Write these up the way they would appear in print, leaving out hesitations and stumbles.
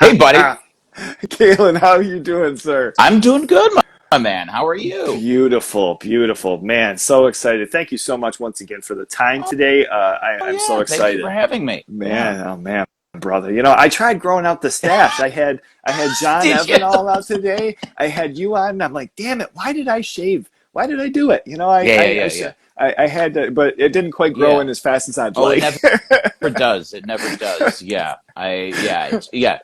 Hey, buddy. Galen, how are you doing, sir? I'm doing good, my man. How are you? Beautiful, beautiful. Man, so excited. Thank you so much once again for the time today. Oh, I'm so yeah. Thank you for excited. having me. Yeah. Man, oh man, brother. I tried growing out the stash. I had John Did you? Evan all out today. I had you on, and I'm like, damn it, why did I shave? Why did I do it? Yeah, yeah, yeah, yeah. I had to, but it didn't quite grow Yeah. in as fast as I'd Oh, it like. never does. It never does. Yeah. Yeah. Yeah.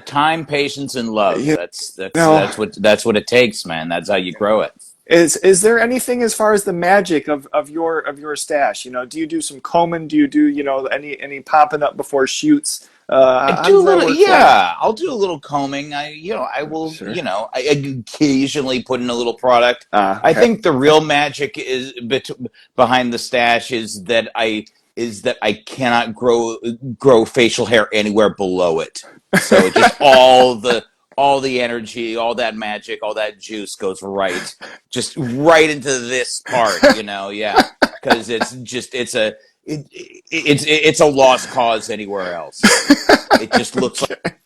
Time, patience, and love. You know, That's what it takes, man. That's how you grow it. is there anything as far as the magic of your stash? Do you do some combing? Do you do any popping up before shoots? I How do a does that little, work for you? yeah. I'll do a little combing. I will, Sure. I occasionally put in a little product. I Okay. think the real magic behind the stash is that I cannot grow facial hair anywhere below it. So just all the energy, all that magic, all that juice goes just right into this part. Yeah, because it's a lost cause anywhere else. It just looks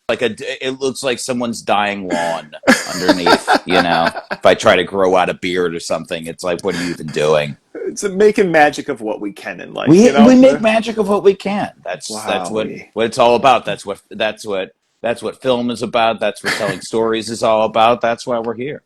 Okay. it looks like someone's dying lawn underneath. If I try to grow out a beard or something, it's like, what are you even doing? It's a making magic of what we can in life, We make magic of what we can. That's Wow. what it's all about. That's what film is about. That's what telling stories is all about. That's why we're here.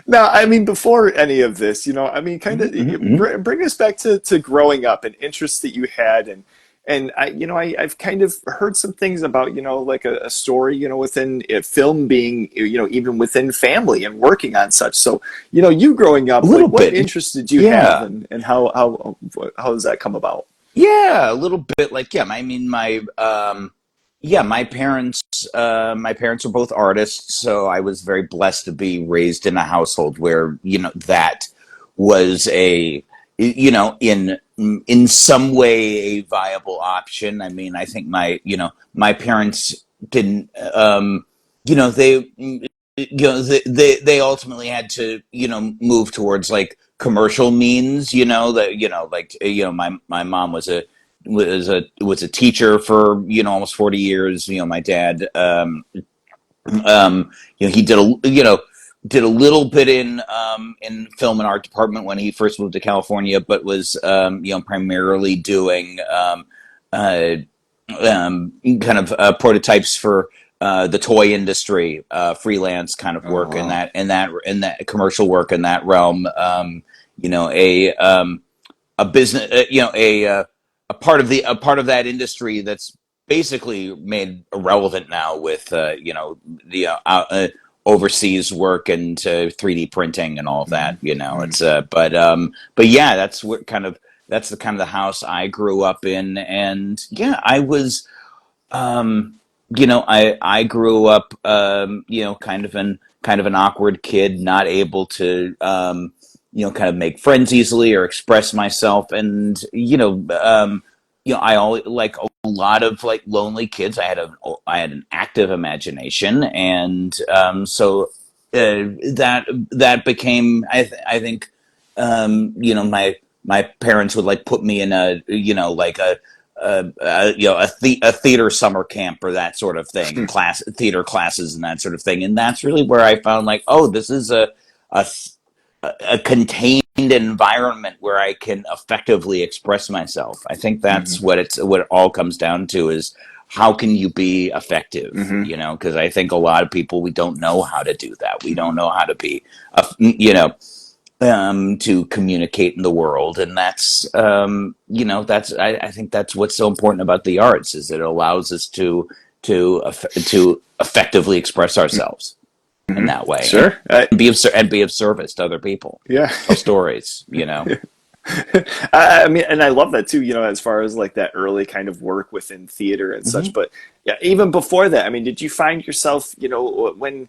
Now, I mean, before any of this, kind of Mm-hmm. bring us back to growing up and interests that you had, and I've kind of heard some things about, like a story, within film being, even within family and working on such. So, you growing A up, like little what bit, interests did you have, yeah. and how does that come about? Yeah, a little bit like, yeah. I mean, my parents are both artists, so I was very blessed to be raised in a household where that was in some way a viable option. I mean, I think my parents didn't they ultimately had to move towards like commercial means, that like my mom was a teacher for almost 40 years. My dad he did a little bit in film and art department when he first moved to California, but was primarily doing uh, kind of prototypes for the toy industry, freelance kind of Oh work in wow. that commercial work in that realm. A business, a part of that industry that's basically made irrelevant now with the overseas work and 3D printing and all of that. Mm-hmm. It's but yeah, that's the kind of the house I grew up in, and yeah, I was I grew up kind of an awkward kid, not able to kind of make friends easily or express myself, and I always, like a lot of like lonely kids. I had an active imagination, and so that became I think my parents would like put me in a like a theater summer camp or that sort of thing, theater classes and that sort of thing, and that's really where I found like, oh, this is a a contained environment where I can effectively express myself. I think Mm-hmm. that's what it all comes down to is how can you be effective? Mm-hmm. Because I think a lot of people, we don't know how to do that. We don't know how to be, to communicate in the world, and I think that's what's so important about the arts is it allows us to effectively express ourselves in Mm-hmm. that way, Sure. and be of service to other people, Yeah. tell stories. I mean, and I love that too, as far as like that early kind of work within theater and such. Hmm. But yeah, even before that, I mean, did you find yourself, when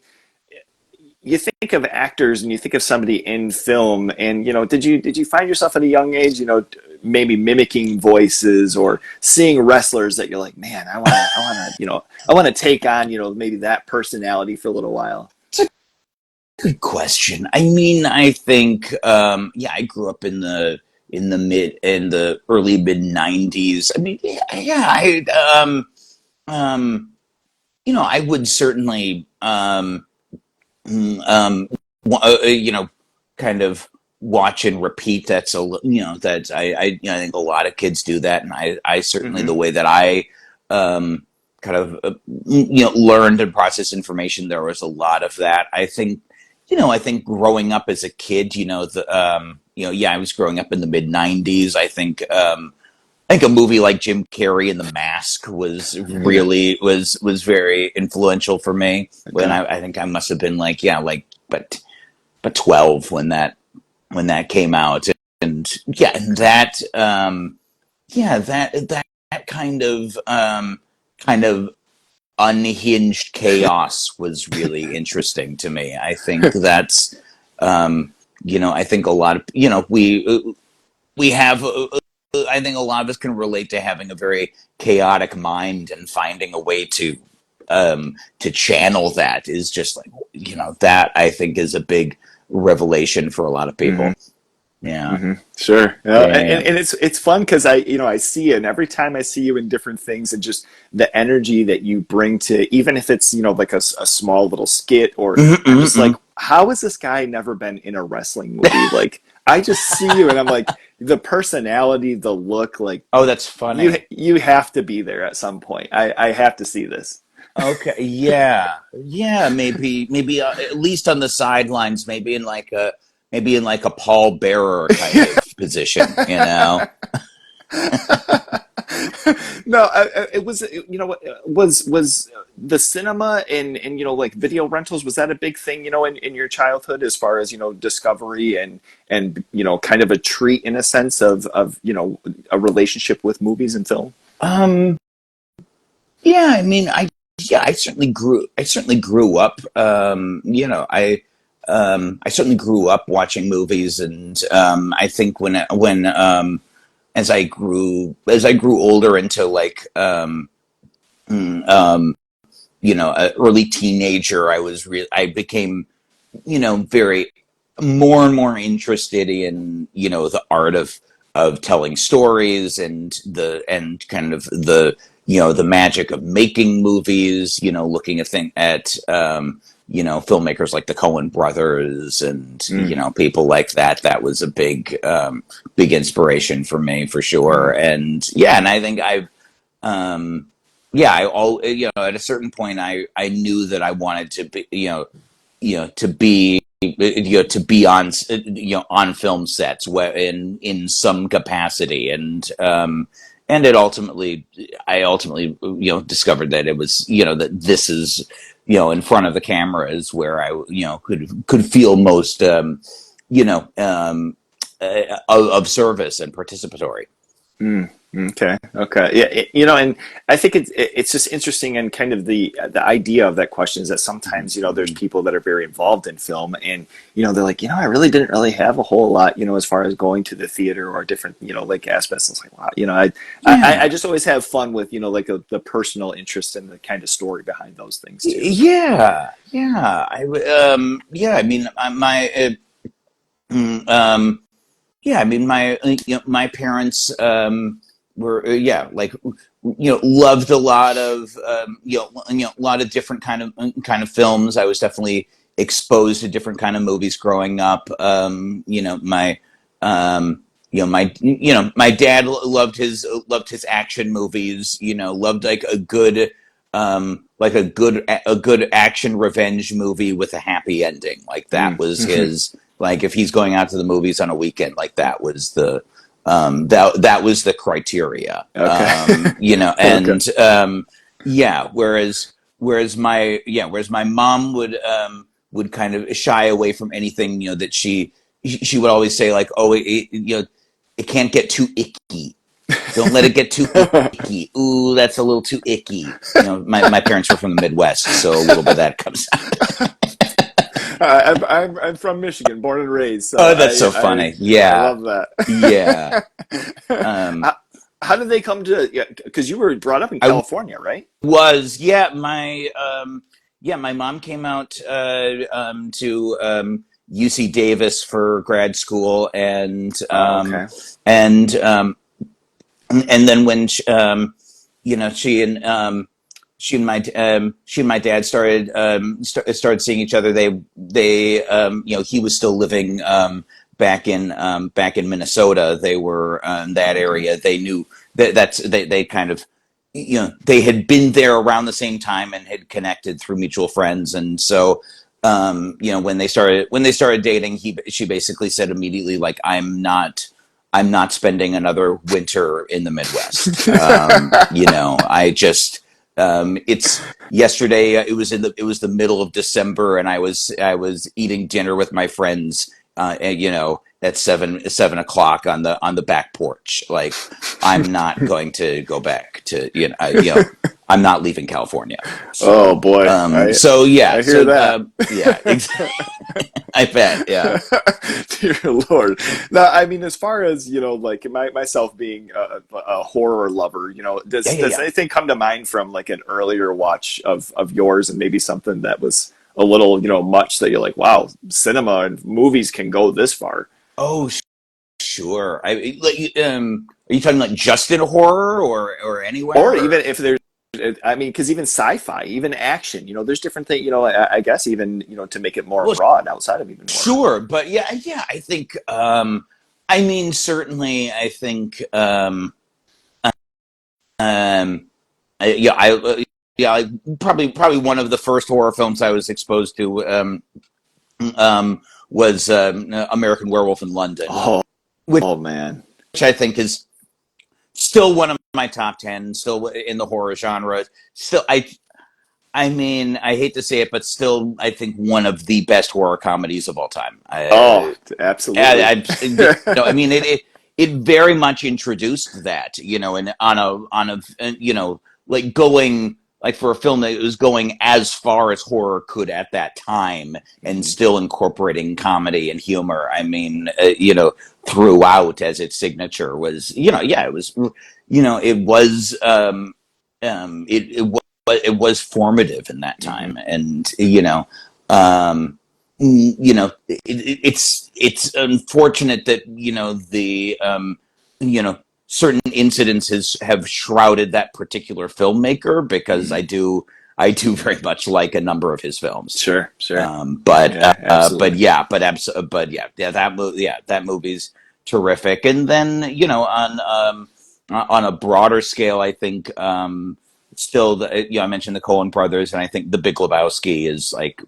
you think of actors and you think of somebody in film, and did you find yourself at a young age, maybe mimicking voices or seeing wrestlers that you're like, man, I want to take on, maybe that personality for a little while. Good question. I mean, I think, yeah, I grew up in the early mid '90s. I mean, yeah, I um I would certainly, you know, kind of watch and repeat. That's I think a lot of kids do that, and I certainly Mm-hmm. the way that I kind of learned and processed information, there was a lot of that. I think growing up as a kid, yeah, I was growing up in the mid '90s. I think a movie like Jim Carrey and The Mask was very influential for me. When Okay. I think I must have been like, yeah, like but 12 when that came out. And yeah, and that yeah, that kind of unhinged chaos was really interesting to me. I think that's I think a lot of we have I think a lot of us can relate to having a very chaotic mind, and finding a way to channel that is just like, that I think is a big revelation for a lot of Mm-hmm. people. Yeah. Mm-hmm. Sure. Yeah. Yeah. Yeah. And it's fun because I see you, and every time I see you in different things, and just the energy that you bring to, even if it's, like a small little skit, or Mm-hmm, I'm just mm-hmm. like, how has this guy never been in a wrestling movie? Like, I just see you and I'm like, the personality, the look, like Oh, that's you funny. you have to be there at some point. I have to see this. Okay. Yeah. Yeah. Maybe at least on the sidelines, maybe in like a Paul Bearer kind of position, you know? No, it was, was the cinema and like video rentals, was that a big thing, in your childhood, as far as, discovery and kind of a treat, in a sense of a relationship with movies and film? Um, yeah, I mean, I certainly grew up, I certainly grew up watching movies. And I think when as I grew older into like um a early teenager, I became, very more and more interested in, the art of telling stories, and kind of the magic of making movies, looking at filmmakers like the Coen brothers, and Mm, people like that. That was a big inspiration for me, for sure. mm, And yeah, and I think I've yeah, I all at a certain point, I knew that I wanted to be, to be, to be on, on film sets, where in some capacity. And I ultimately, discovered that it was, that this is, in front of the camera is where I, could feel most, you know of service and participatory. mm. Okay. Okay. Yeah. And I think it's just interesting, and kind of the idea of that question is that sometimes, there's people that are very involved in film, and they're like, I really didn't really have a whole lot, as far as going to the theater or different, like aspects. It's like, wow, I Yeah. just always have fun with, like the personal interest and the kind of story behind those things too. Yeah, yeah. Yeah. I mean, mm, um, yeah. I mean, my parents were, yeah, like, loved a lot of, a lot of different kind of films. I was definitely exposed to different kind of movies growing up. My dad loved his action movies. Loved like a good action revenge movie with a happy ending. Like that Mm. was his. Like if he's going out to the movies on a weekend, like that was the criteria. Okay. Okay. And yeah. Whereas my mom would kind of shy away from anything, that she would always say, like, oh, it can't get too icky. Don't let it get too icky. Ooh, that's a little too icky. My parents were from the Midwest, so a little bit of that comes out. I'm from Michigan, born and raised, so Oh, that's so funny. I Yeah. love that. Yeah. Um, How did they come to? Yeah, because you were brought up in I California, right? was, yeah, my mom came out to UC Davis for grad school. Oh, okay. And then when she, she and she and my dad started seeing each other. They he was still living back in Minnesota. They were in that area. They knew they kind of they had been there around the same time and had connected through mutual friends. And so when they started dating, she basically said immediately, like, I'm not spending another winter in the Midwest. I just it's yesterday. It was the middle of December, and I was eating dinner with my friends. At 7 o'clock on the back porch. Like, I'm not going to go back to I'm not leaving California. Oh So boy! so yeah, I hear that. Yeah, exactly. I bet. Yeah. Dear Lord. Now, I mean, as far as like myself being a horror lover, Yeah. Yeah. does Yeah. anything come to mind from like an earlier watch of yours, and maybe something that was a little much that you're like, wow, cinema and movies can go this far? Oh, sure. Are you talking like just in horror or Or anywhere? even Or? if there's, I mean, because even sci-fi, even action, there's different things. I guess even to make it more Well, broad outside of even horror. sure, but yeah. I think. I mean, certainly. I think. Um, yeah, I probably one of the first horror films I was exposed to was American Werewolf in London, Oh, which oh man. I think is still one of my top 10, still in the horror genre. Still, I mean, I hate to say it, but still, I think one of the best horror comedies of all time. Oh, absolutely. I mean, it very much introduced that, and on a like going like for a film that was going as far as horror could at that time and Mhm. still incorporating comedy and humor. I mean, throughout as its signature was, yeah, it was, it was, it was formative in that Mhm. time, and it's unfortunate that the certain incidents have shrouded that particular filmmaker, because Mhm. I do very much like a number of his films. Sure, sure. But Yeah, absolutely. that movie's terrific. And then on a broader scale, I think still I mentioned the Coen brothers, and I think The Big Lebowski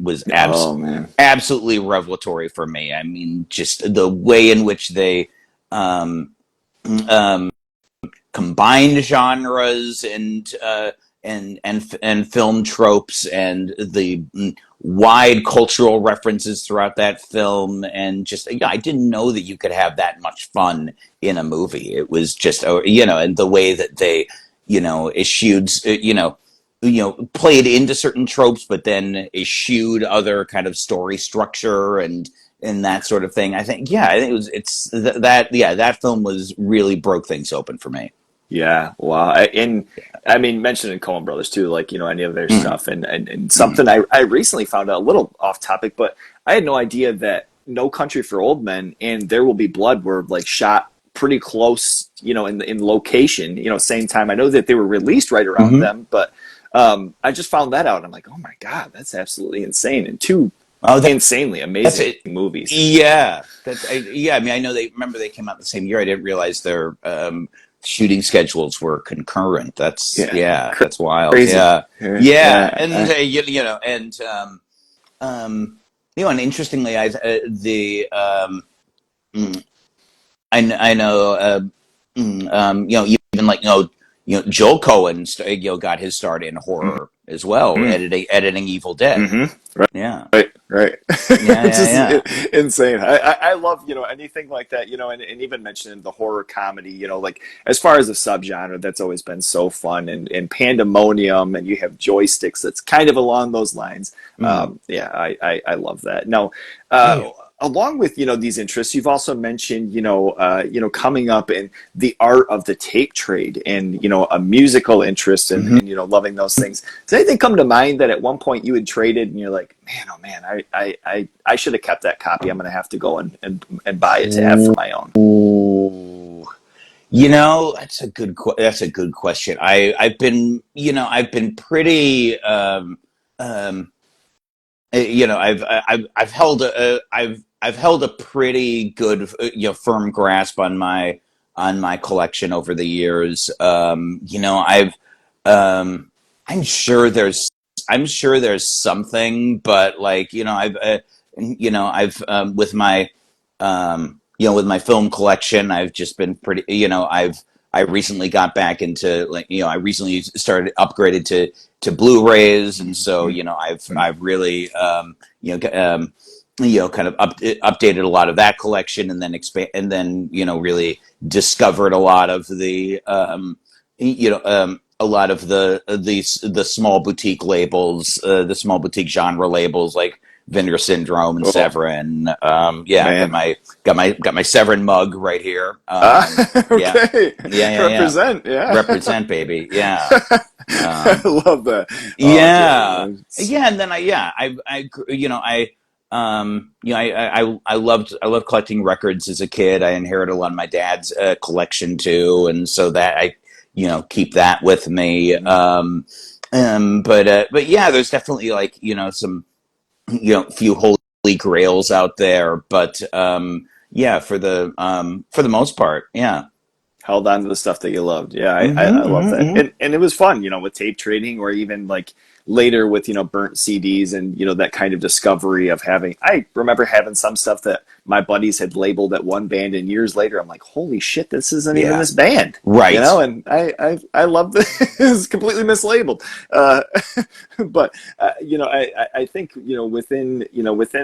was Oh man. absolutely revelatory for me. I mean, just the way in which they um, um, combined genres and film tropes, and the wide cultural references throughout that film. And just, I didn't know that you could have that much fun in a movie. It was just, and the way that they eschewed, played into certain tropes, but then eschewed other kind of story structure and that sort of thing. I think that film was really broke things open for me. Yeah, wow. And I mean, mentioning Coen Brothers too, like, any of their Mm, stuff. And mm, something I recently found out, a little off topic, but I had no idea that No Country for Old Men and There Will Be Blood were like shot pretty close, in location, same time. I know that they were released right around mm-hmm. them, but I just found that out. I'm like, oh my God, that's absolutely insane. And two Oh, insanely that's amazing it. movies. Yeah, I mean, I know they came out the same year. I didn't realize their shooting schedules were concurrent. Yeah, That's wild. crazy. Yeah, Yeah, yeah, yeah. and um, and interestingly, mm, I know even like Joel Cohen got his start in horror as well, Mhm. editing Evil Dead. Mm-hmm. Yeah, Right, right. yeah, It's yeah, just yeah. insane. I love, anything like that, and even mentioning the horror comedy, like as far as a subgenre, that's always been so fun, and Pandemonium, and you have Joysticks, that's kind of along those lines. Mm. Yeah, I love that. Now, Yeah, yeah. along with, these interests, you've also mentioned, coming up in the art of the tape trade and, a musical interest Mm-hmm. and loving those things. Does anything come to mind that at one point you had traded and you're like, man, oh man, I should have kept that copy. I'm going to have to go and buy it to have for my own. Ooh. That's a good question. I've been I've been pretty um, I've held a pretty good firm grasp on my collection over the years. I've I'm sure there's something, but like I've with my film collection, I've just been pretty I recently got back into I recently started upgraded to Blu-rays, and so I've really kind of updated a lot of that collection, and then expand, and then really discovered a lot of a lot of the small boutique labels, the small boutique genre labels like Vinegar Syndrome and Oh, Severin. I man. got my Severin mug right here. Ah, Yeah, okay. yeah. Represent, yeah. Represent, baby. Yeah. I Um, love that. Oh, yeah, Jalen. yeah, and then I loved collecting records as a kid. I inherited a lot of my dad's collection too, and so that I keep that with me. But yeah, there's definitely like some few holy grails out there, but yeah, for the most part, yeah. Held on to the stuff that you loved. Yeah, I love that. Hmm. And it was fun, with tape trading or even like later with, burnt CDs and, that kind of discovery of having, I remember having some stuff that my buddies had labeled at one band and years later, I'm like, holy shit, this isn't even Yeah, this band, right. and I love this. It's completely mislabeled. Uh, but, I think, within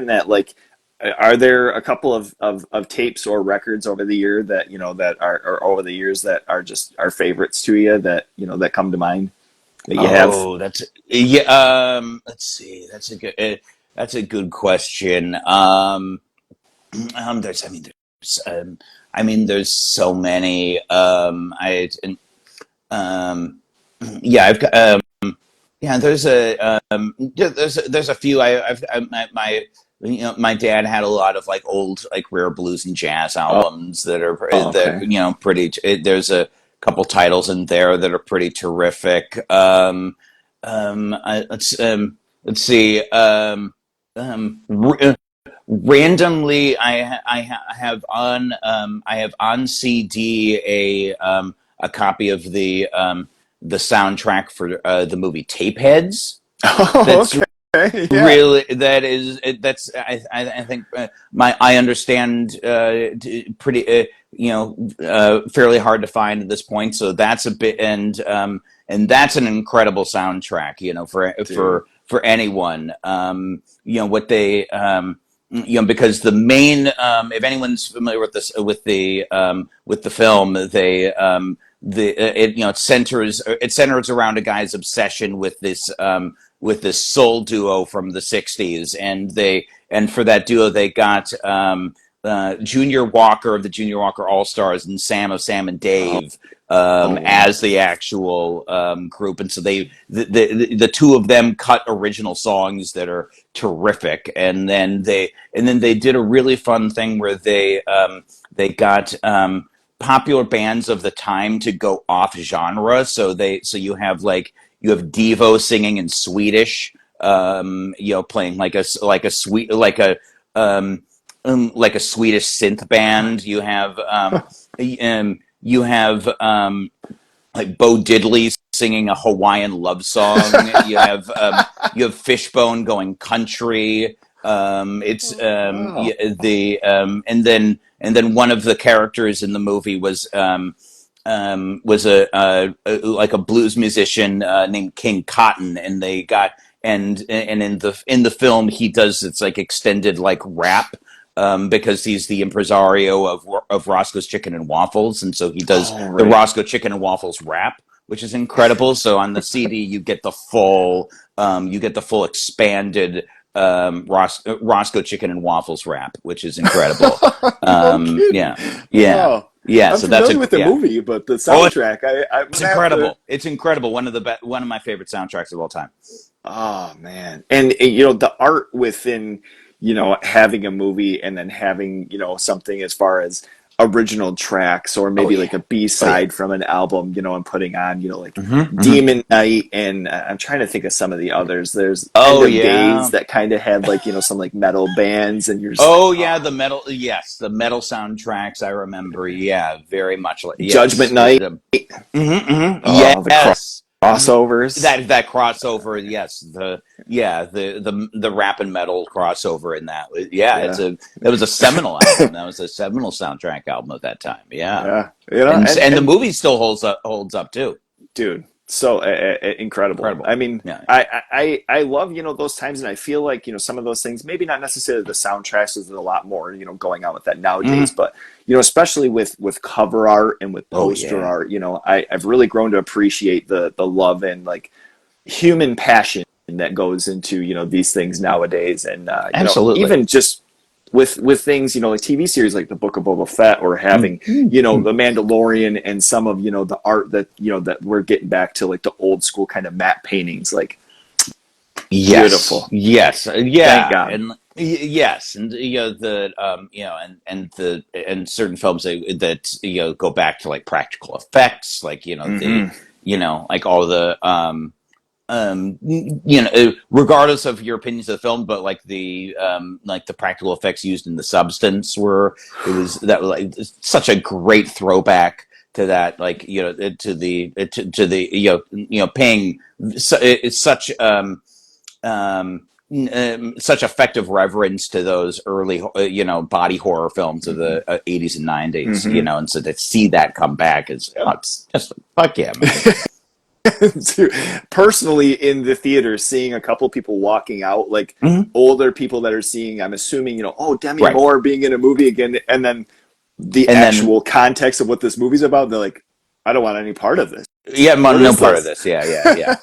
that, like, are there a couple of tapes or records over the year that that are or over the years that are just our favorites to you that that come to mind that you have? Oh, that's yeah. Let's see. That's a good question. There's, there's so many. Um, yeah, I've got, yeah, there's a few. My dad had a lot of like old like rare blues and jazz Oh, albums that are okay. pretty. There's a couple titles in there that are pretty terrific. Let's see. Randomly, I have on CD a copy of the soundtrack for the movie Tapeheads. Oh, That's okay. Yeah. really that's I think I understand pretty fairly hard to find at this point. So that's a bit, and that's an incredible soundtrack. Dude. For anyone. What they because the main if anyone's familiar with this with the film, they it centers around a guy's obsession with this soul duo from the 60s, and for that duo they got Junior Walker of the Junior Walker All-Stars and Sam of Sam and Oh, Dave oh wow. as the actual group, and so the two of them cut original songs that are terrific, and then they did a really fun thing where they got popular bands of the time to go off genre, so you have Devo singing in Swedish, playing um, like a Swedish synth band. You have like Bo Diddley singing a Hawaiian love song. You have Fishbone going country. It's Wow. and then one of the characters in the movie was like a blues musician named King Cotton, and they got and in the film he does it's like extended like rap, because he's the impresario of Roscoe's Chicken and Waffles, and so he does Oh, the right. Roscoe Chicken and Waffles rap, which is incredible. So on the CD you get the full expanded Roscoe Chicken and Waffles rap, which is incredible. No kidding. Yeah, yeah, Wow. yeah. I'm So that's familiar a with the yeah. movie, but the Oh, soundtrack, I'm it's gonna have to. incredible. It's incredible. One of my favorite soundtracks of all time. Oh man. And the art within, having a movie and then having, something as far as original tracks, or Oh maybe yeah. like a B Oh yeah. side from an album, and putting on, like Hmm. Demon Night, and I'm trying to think of some of the others. There's End Oh of Days yeah. that kind of had like, some like metal bands, and you're just like, Oh oh, yeah, the metal. Yes, the metal soundtracks. I remember. Yeah, very much. Judgment Yes. Night, oh, the Yes. crossovers. That crossover. Yes. The rap and metal crossover in that. Yeah, Yeah, that was a seminal album. That was a seminal soundtrack album at that time. Yeah, yeah, and the and movie still holds up too. dude, so incredible. Incredible. I mean, Yeah. I love, those times, and I feel like, some of those things, maybe not necessarily the soundtracks, is a lot more, going on with that nowadays, Hmm. but especially with cover art and with Oh poster yeah. art, I've really grown to appreciate the love and like human passion that goes into, these things nowadays. And Absolutely. even just with things, like TV series like the Book of Boba Fett, or having, Mm-hmm. the Mandalorian, and some of, the art that, that we're getting back to, like the old school kind of matte paintings, like Yes, beautiful. yes, Thank yeah, God. and yes, and and certain films that go back to like practical effects, like Hmm. like all the regardless of your opinions of the film, but like the practical effects used in the substance that was like such a great throwback to that, like to the paying it's such effective reverence to those early, body horror films of Hmm. the 80s and 90s, Hmm. and so to see that come back is, it's just fuck yeah, man. Personally, in the theater, seeing a couple people walking out, like Hmm. older people that are seeing, I'm assuming, oh, Demi Right. Moore being in a movie again, and then the And then, actual context of what this movie's about, they're like, I don't want any part of this. yeah, What no is part of this? this. Yeah, yeah,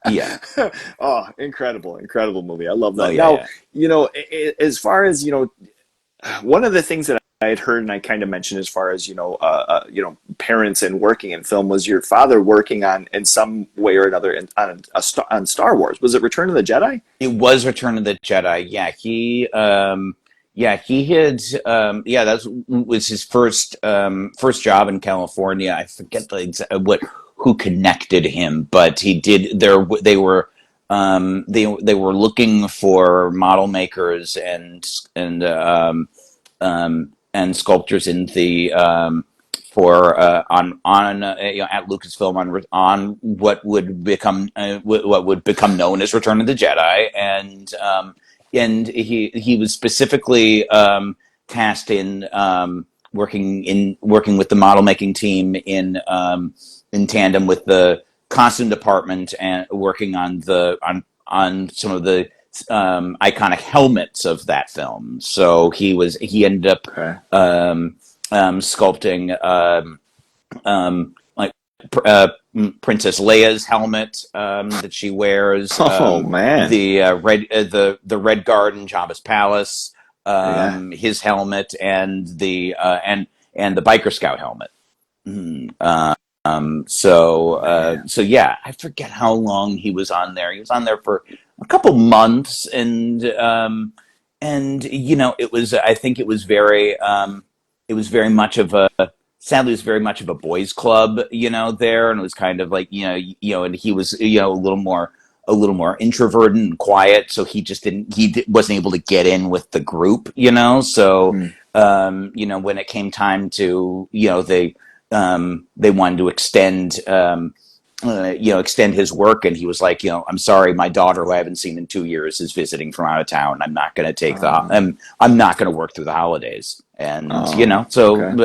yeah, yeah. Oh, incredible, incredible movie. I love Oh, that. yeah, Now, yeah. as far as, one of the things that I had heard, and I kind of mentioned, as far as, parents and working in film, was your father working on, in some way or another, on Star Wars. Was it Return of the Jedi? It was Return of the Jedi. He had, that was his first job in California. I forget who connected him, but he did. They were looking for model makers and sculptors in the for on at Lucasfilm on what would become known as Return of the Jedi, and he was specifically tasked in working with the model making team in tandem with the costume department, and working on some of the iconic helmets of that film. So he ended up Okay. sculpting like uh, Princess Leia's helmet that she wears, Oh man. the Red Guard in Jabba's palace, Yeah. his helmet, and the biker scout helmet. Mm. Man. So yeah, I forget how long he was on there. He was on there for a couple months, and it was. I think it was very much of a. Sadly, it was very much of a boys' club, there, and it was kind of like, and he was, a little more introverted and quiet, so wasn't able to get in with the group, So, Hmm. when it came time to, they wanted to extend his work, and he was like, I'm sorry, my daughter, who I haven't seen in 2 years, is visiting from out of town. I'm not going to I'm not going to work through the holidays, and Oh. so, Okay.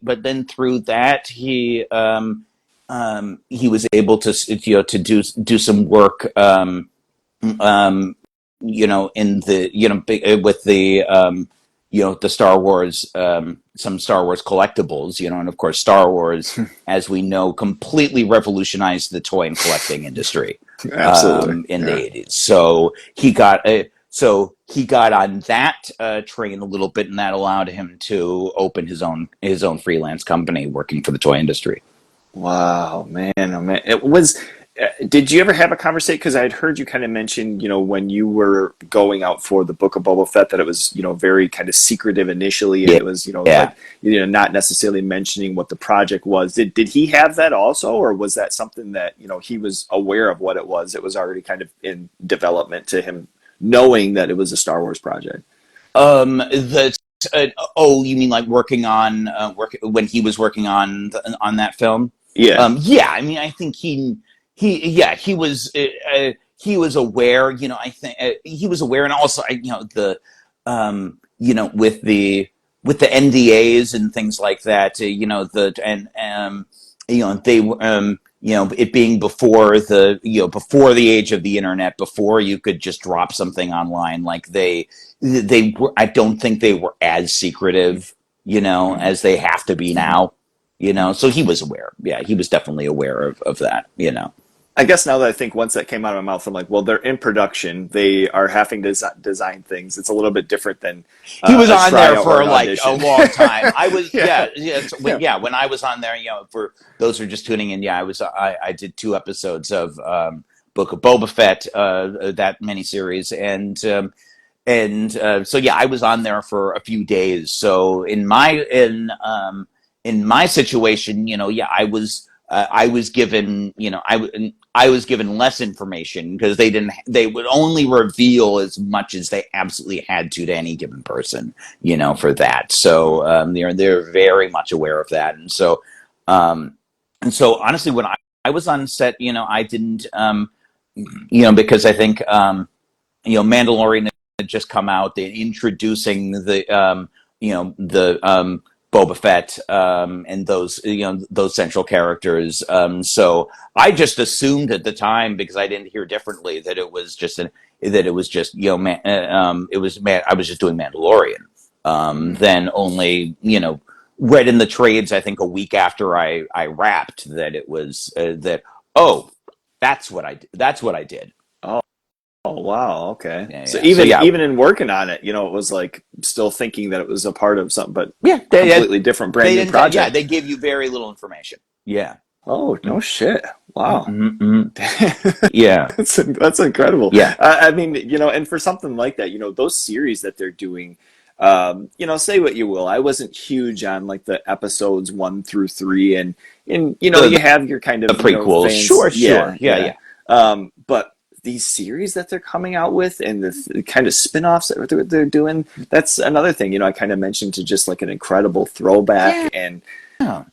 but then through that, he was able to, to do some work, in the, with the Star Wars, some Star Wars collectibles, and of course Star Wars, as we know, completely revolutionized the toy and collecting industry Absolutely. in the Yeah. '80s. So he got on that train a little bit, and that allowed him to open his own freelance company working for the toy industry. Wow, man, oh man. It was Did you ever have a conversation? Because I had heard you kind of mention, when you were going out for the Book of Boba Fett, that it was, very kind of secretive initially, and Yeah, it was, yeah. like, not necessarily mentioning what the project was. Did he have that also, or was that something that, he was aware of what it was? It was already kind of in development to him, knowing that it was a Star Wars project. The oh, you mean like working on when he was working on that film? Yeah. Yeah, I mean, I think yeah, he was aware. I think he was aware, and also, with the NDAs and things like that, they it being before before the age of the internet, before you could just drop something online, like they were, I don't think they were as secretive, Mhm. as they have to be now, so he was aware. Yeah, he was definitely aware of that. I guess now that I think, once that came out of my mouth, I'm like, well, they're in production. They are having to design things. It's a little bit different than He was a on there tryout or for an like a audition. long time. I was, Yeah. Yeah. yeah, when I was on there, for those who are just tuning in, yeah, I did 2 episodes of Book of Boba Fett, that miniseries, and so yeah, I was on there for a few days. So in my situation, yeah, I was given, I was given less information, because they would only reveal as much as they absolutely had to any given person, for that. So they're very much aware of that, um, and so honestly, when I was on set, I didn't, because I think, Mandalorian had just come out, they introducing the Boba Fett, and those central characters. So I just assumed at the time, because I didn't hear differently, that it was just I was just doing Mandalorian. Then only, read in the trades, I think a week after I wrapped, that it was that, oh, that's what I did. Oh, oh, wow. Okay. Yeah, So yeah. So even yeah, even in working on it, it was like still thinking that it was a part of something, but yeah. completely different, brand They new didn't. Yeah, project. they gave you very little information. Yeah. Oh, no shit. Wow. Mm-hmm. Yeah. That's incredible. Yeah. I mean, and for something like that, those series that they're doing, say what you will. I wasn't huge on like the episodes 1 through 3, and The you have your kind the of prequels. fans. Sure. Yeah, Sure. Yeah. yeah. Yeah. But these series that they're coming out with, and the kind of spin-offs that they're doing, that's another thing. I kind of mentioned, to just like an incredible throwback, Yeah. and Yeah.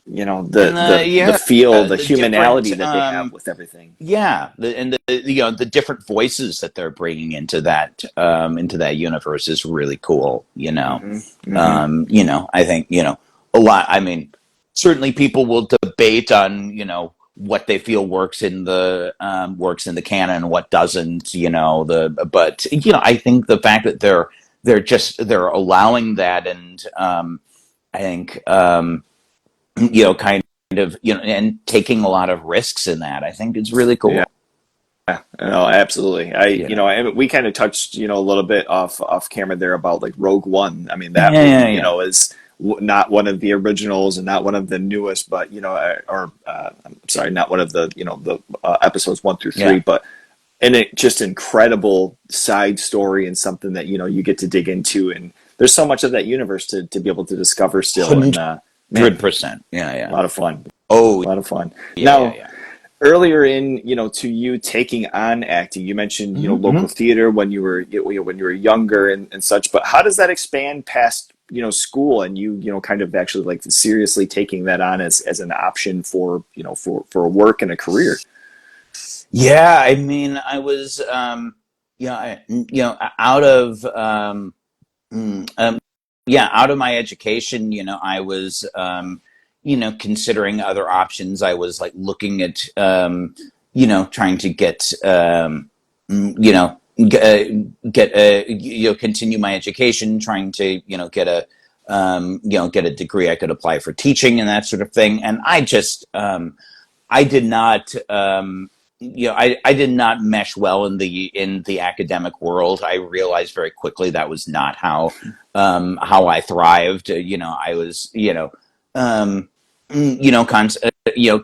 the And the feel, the the different humanality that they have with everything. yeah, the different voices that they're bringing into that universe is really cool. Hmm. Hmm. I think, a lot. I mean, certainly people will debate on, what they feel works in the canon and what doesn't. But I think the fact that they're allowing that, and I think, kind of, and taking a lot of risks in that, I think is really Yeah. cool. No, absolutely. You know. We kind of touched, a little bit off camera there about like Rogue One. I mean, that Yeah, movie, yeah, yeah. is not one of the originals and not one of the newest, but I'm sorry, not one of the the episodes 1 through 3, Yeah. but and it just incredible side story, and something that you get to dig into, and there's so much of that universe to be able to discover still, and man, 100%. Yeah, a yeah. lot of fun, Oh, a lot of fun. yeah, yeah, Now, yeah. earlier in to you taking on acting, you mentioned Mm-hmm. local theater when you were when you were younger, and such, but how does that expand past school, and you kind of actually like seriously taking that on as an option for for work and a career? Yeah, I mean, I was, out of, mm, um, yeah, out of my education, I was, considering other options. I was like looking at, trying to get, continue my education, trying to, get a degree I could apply for teaching and that sort of thing. And I did not, I did not mesh well in the academic world. I realized very quickly that was not how I thrived. I was, um,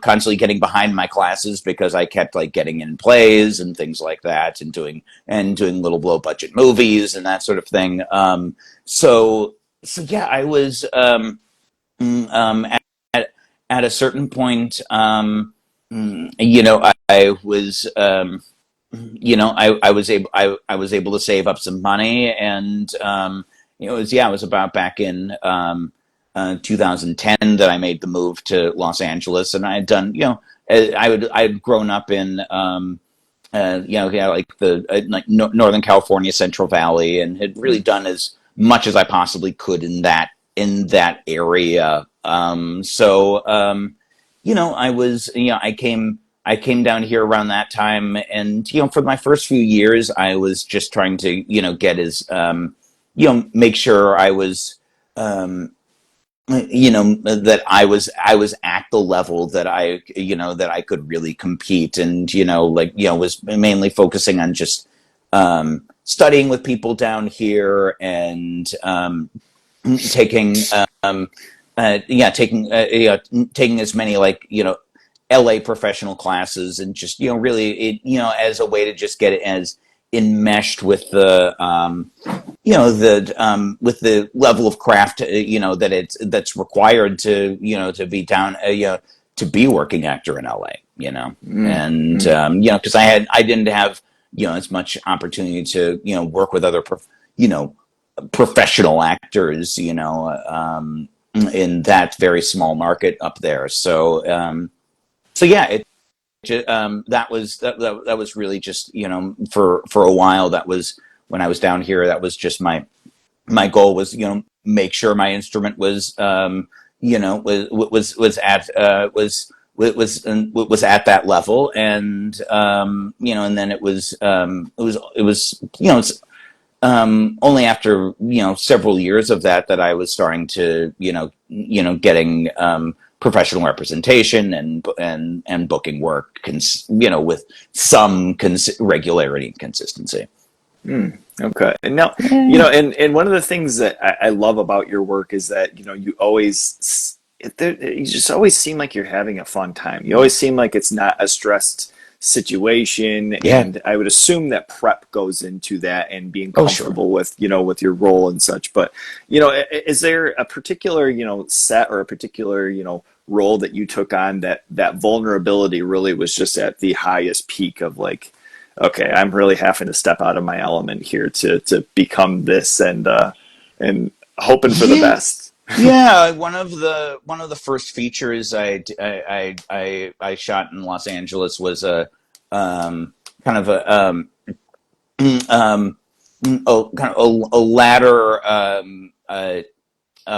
constantly getting behind my classes because I kept like getting in plays and things like that, and doing little low budget movies and that sort of thing. So yeah, I was at at a certain point, I was I was able to save up some money, and it was about back in 2010 that I made the move to Los Angeles, and I had done I had grown up in like the Northern California, Central Valley, and had really done as much as I possibly could in that area. I was I came down here around that time, and for my first few years, I was just trying to get as make sure I was that I was at the level that that I could really compete, and was mainly focusing on just studying with people down here, and taking taking as many LA professional classes, and just really as a way to just get it as enmeshed with the with the level of craft that's required to to be down to be a working actor in LA, and because I didn't have as much opportunity to work with other professional actors in that very small market up there. So yeah, that was really just for a while. That was when I was down here. That was just my goal was make sure my instrument was was at that level, and and then it was it's only after several years of that I was starting to getting professional representation and booking work with some regularity and consistency. Okay. And now, and one of the things that I love about your work is that, you always, you just always seem like you're having a fun time. You always seem like it's not a stressed situation. Yeah. And I would assume that prep goes into that, and being comfortable with, with your role and such. But, is there a particular, set or a particular, role that you took on that vulnerability really was just at the highest peak of like, okay, I'm really having to step out of my element here to become this, and hoping for the best. Yeah, one of the first features I shot in Los Angeles was a kind of a a latter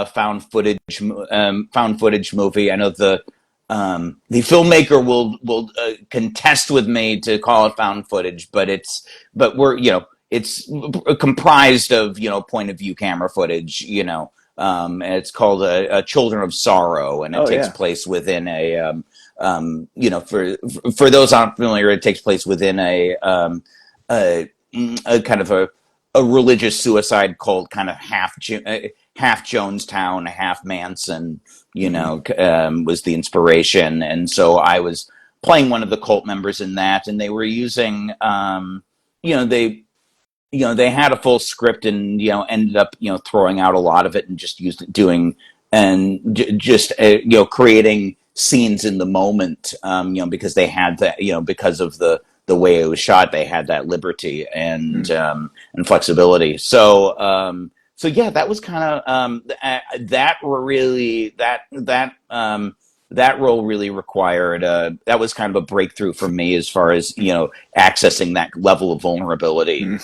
found footage movie. I know the filmmaker will contest with me to call it found footage, but it's comprised of point of view camera footage, and it's called Children of Sorrow, and it takes place within a for those aren't familiar, it takes place within a kind of a religious suicide cult, kind of half Jonestown, half Manson, was the inspiration. And so I was playing one of the cult members in that, and they were using, they had a full script, and, ended up, throwing out a lot of it and just creating scenes in the moment, because they had that, because of the way it was shot, they had that liberty and flexibility. So yeah, that was kind of that role really required that was kind of a breakthrough for me as far as accessing that level of vulnerability, and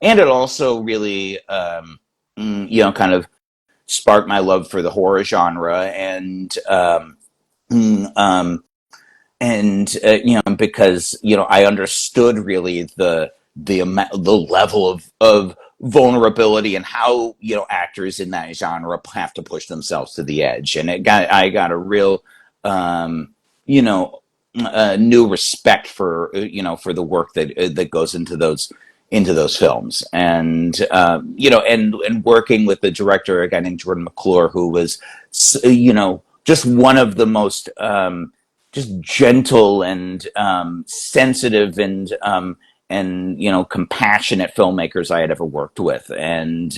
it also really kind of sparked my love for the horror genre, and because I understood really the level of vulnerability, and how actors in that genre have to push themselves to the edge, and I got a real new respect for for the work that goes into those films, and and working with the director, a guy named Jordan McClure, who was just one of the most just gentle and sensitive and compassionate filmmakers I had ever worked with, and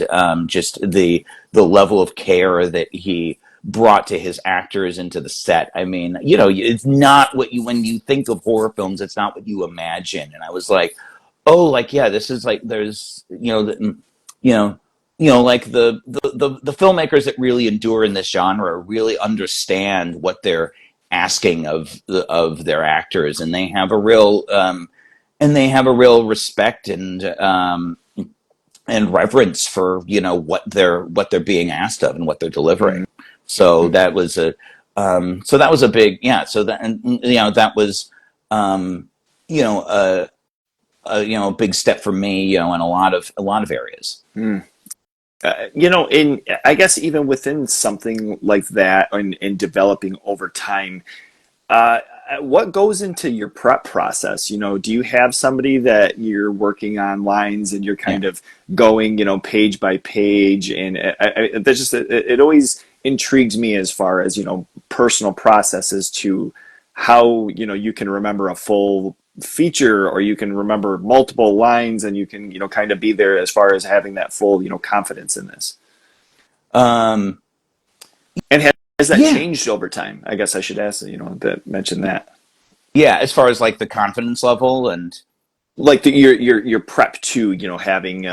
just the level of care that he brought to his actors and to the set. I mean, it's not what you, when you think of horror films, it's not what you imagine. And I was like, oh, like, yeah, this is like, there's, you know, like the filmmakers that really endure in this genre really understand what they're asking of their actors, and they have a real respect and reverence for what they're being asked of and what they're delivering. So that was a big, yeah. So that, and that was you know a big step for me, in a lot of areas. In I guess even within something like that, and developing over time, uh, what goes into your prep process? Do you have somebody that you're working on lines and you're Yeah. kind of going, page by page? And there's just it always intrigues me as far as personal processes to how you can remember a full feature, or you can remember multiple lines, and you can kind of be there as far as having that full confidence in this. Um, And has that yeah. changed over time? I guess I should ask, that mention that. Yeah. As far as like the confidence level and Like your prep to having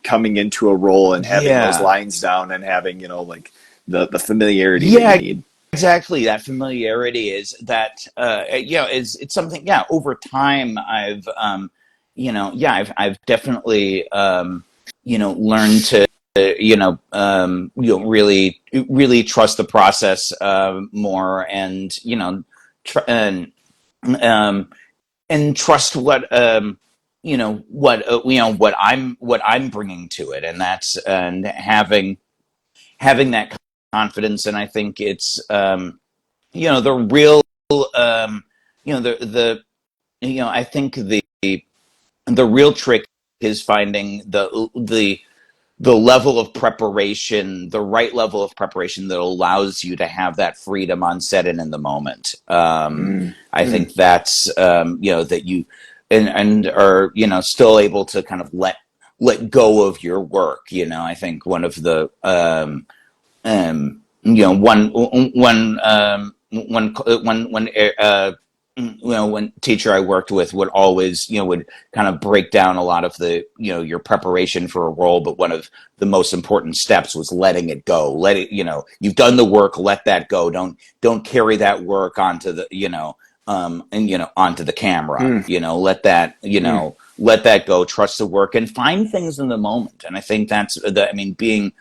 coming into a role and having those yeah. lines down and having like the familiarity that you Yeah, need. exactly. That familiarity is that is it's something. Yeah, over time, I've definitely learned to really trust the process more, and tr- and um, and trust what I'm bringing to it, and that's and having that confidence. And I think it's the real I think the real trick is finding the level of preparation, the right level of preparation that allows you to have that freedom on set and in the moment. Mm, I mm, think that's that you and are still able to kind of let go of your work. I think one of the one teacher I worked with would always would kind of break down a lot of the your preparation for a role, but one of the most important steps was letting it go. Let it, you've done the work, let that go. Don't carry that work onto the and onto the camera. mm, mm. Let that go, trust the work, and find things in the moment. And I think that's being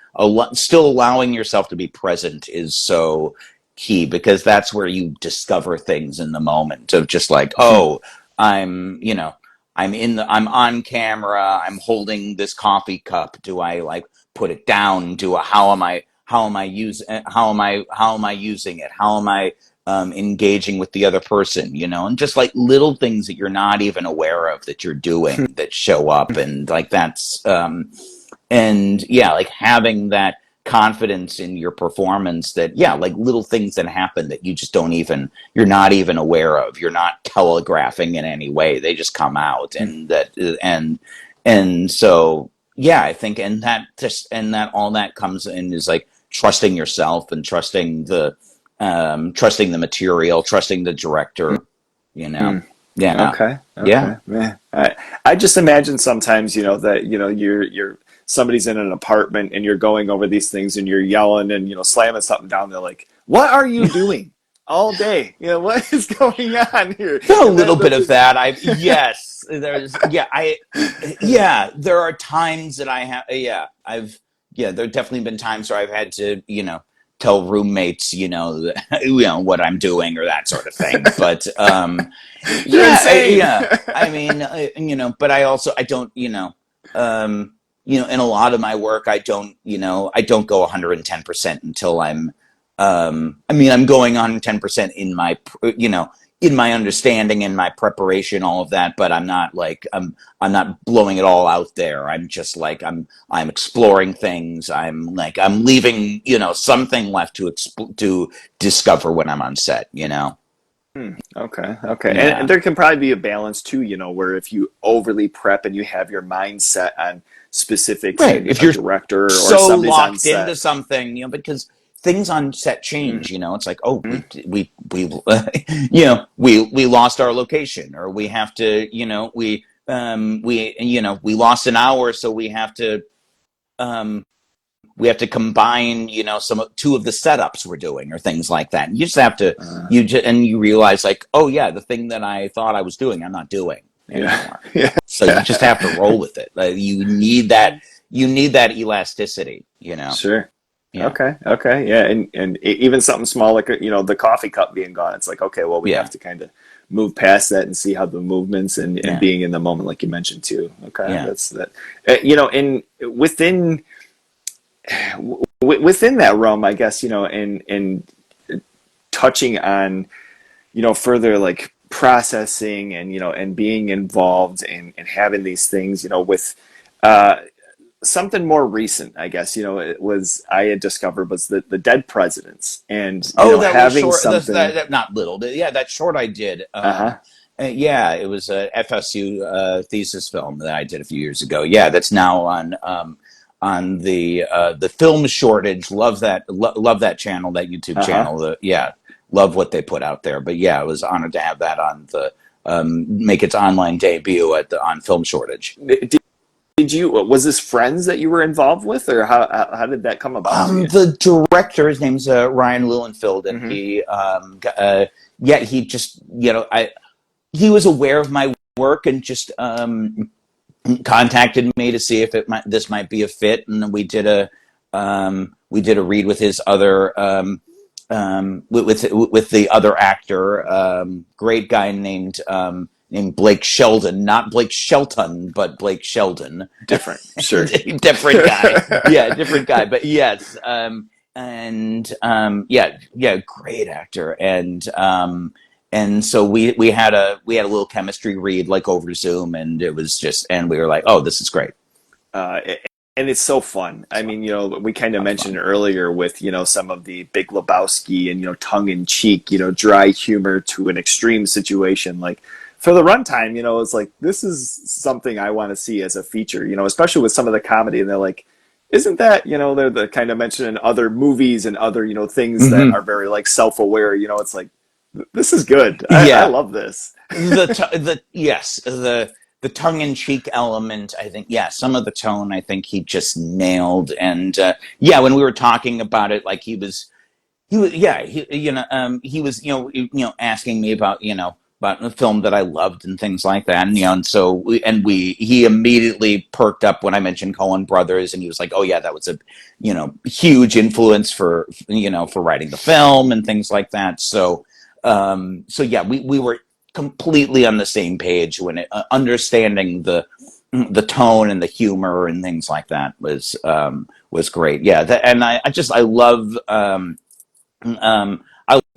still allowing yourself to be present is so key, because that's where you discover things in the moment of just like, oh, I'm I'm on camera, I'm holding this coffee cup, do I like put it down, how am I using it, how am I engaging with the other person, and just like little things that you're not even aware of that you're doing that show up. And like that's and yeah, like having that confidence in your performance, that like little things that happen that you're not even aware of, you're not telegraphing in any way, they just come out. And so yeah, I think, and that all that comes in is like trusting yourself and trusting the material, trusting the director, you know. Mm. Yeah. Okay. Yeah. Okay. Man, I just imagine sometimes, that you're somebody's in an apartment and you're going over these things and you're yelling and slamming something down. They're like, "What are you doing all day? What is going on here?" A And little bit that's of just, that. There are times that I have, there have definitely been times where I've had to, tell roommates, what I'm doing or that sort of thing. But, you're insane. yeah, I mean, but I don't, in a lot of my work, I don't go 110% until I'm going 110% in my, in my understanding and my preparation, all of that, but I'm not like I'm not blowing it all out there. I'm just like I'm exploring things. I'm leaving, something left to discover when I'm on set, Okay, okay. And Yeah. there can probably be a balance too, where if you overly prep and you have your mind set on specifics Right. and If a you're director or so somebody's on locked into set. something, because things on set Mhm. change, it's like, oh, we lost our location, or we have to, we lost an hour, so um, we have to combine, two of the setups we're doing, or things like that. And you just have to, Uh, and you realize, like, oh yeah, the thing that I thought I was doing, I'm not doing yeah, anymore. yeah. So you just have to roll with it. Like, you need that elasticity, Sure. Yeah. Okay, okay, yeah, and even something small like the coffee cup being gone, it's like okay, well we have Yeah. to kind of move past that and see how the movements and Yeah. being in the moment, like you mentioned too. Okay, Yeah. that's that. And within that realm, I guess and touching on further like processing and being involved and having these things with uh something more recent, I guess, it was I had discovered was the dead presidents and Oh, that little having short, something. not little, but yeah, that short I did. Uh-huh. Yeah, it was a FSU thesis film that I did a few years ago. Yeah, that's now on the film shortage. Love that channel, that YouTube Uh-huh. channel. Yeah, love what they put out there. But yeah, I was honored to have that on the make its online debut on Film Shortage. Did you was this friends that you were involved with, or how did that come about to you? The director, his name's Ryan Lewinfield, and Mm-hmm. yeah, he just, he was aware of my work, and just contacted me to see if this might be a fit, and we did a read with his other with the other actor, great guy named Blake Sheldon, not Blake Shelton, but Blake Sheldon. Different, sure. Different guy. Yeah, different guy. But yes, and yeah, great actor, and so we had a little chemistry read, like, over Zoom, and it was just, and we were like, oh, this is great. uh, and it's so fun. I mean, we kind of A lot of mentioned fun. earlier with, some of the Big Lebowski and, tongue in cheek, dry humor to an extreme situation. Like for the runtime, it's like, this is something I want to see as a feature, especially with some of the comedy. And they're like, isn't that, they're the kind of mentioned in other movies and other, things that Mm-hmm. are very like self-aware, it's like, this is good. I Yeah, love this. the tongue in cheek element. I think, yeah, some of the tone, I think he just nailed, and yeah, when we were talking about it, like, he was, yeah, he was, asking me about, about a film that I loved and things like that, and and so he immediately perked up when I mentioned Coen Brothers, and he was like, oh yeah, that was a, huge influence for writing the film and things like that. So yeah, we were completely on the same page when understanding the tone and the humor and things like that was great. Yeah, and I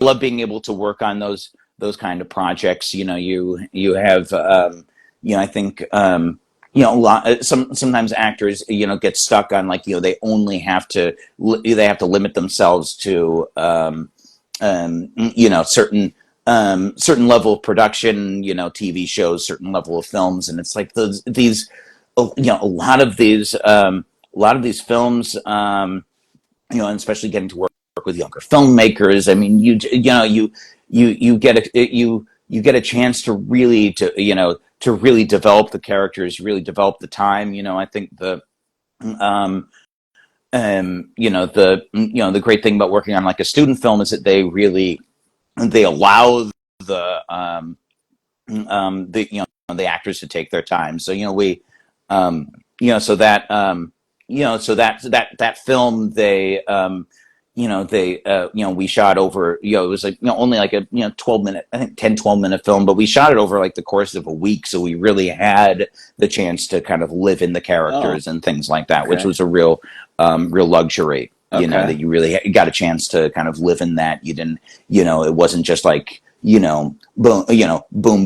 love being able to work on those kind of projects. You have, I think, a lot. Sometimes actors, get stuck on, like, they only have to limit themselves to certain level of production, TV shows, certain level of films, and it's like these a lot of these films, and especially getting to work with younger filmmakers. I mean, you get a chance to really develop the characters, really develop the time. I think um, the great thing about working on, like, a student film is that they allow the actors to take their time. So we so that that film, we shot over, it was like, only like a 12-minute, I think 10-12 minute film, but we shot it over, like, the course of a week, so we really had the chance to kind of live in the Oh, characters and things like that, which okay. was a real luxury, Okay. that you really got a chance to kind of live in that. You didn't, it wasn't just like, boom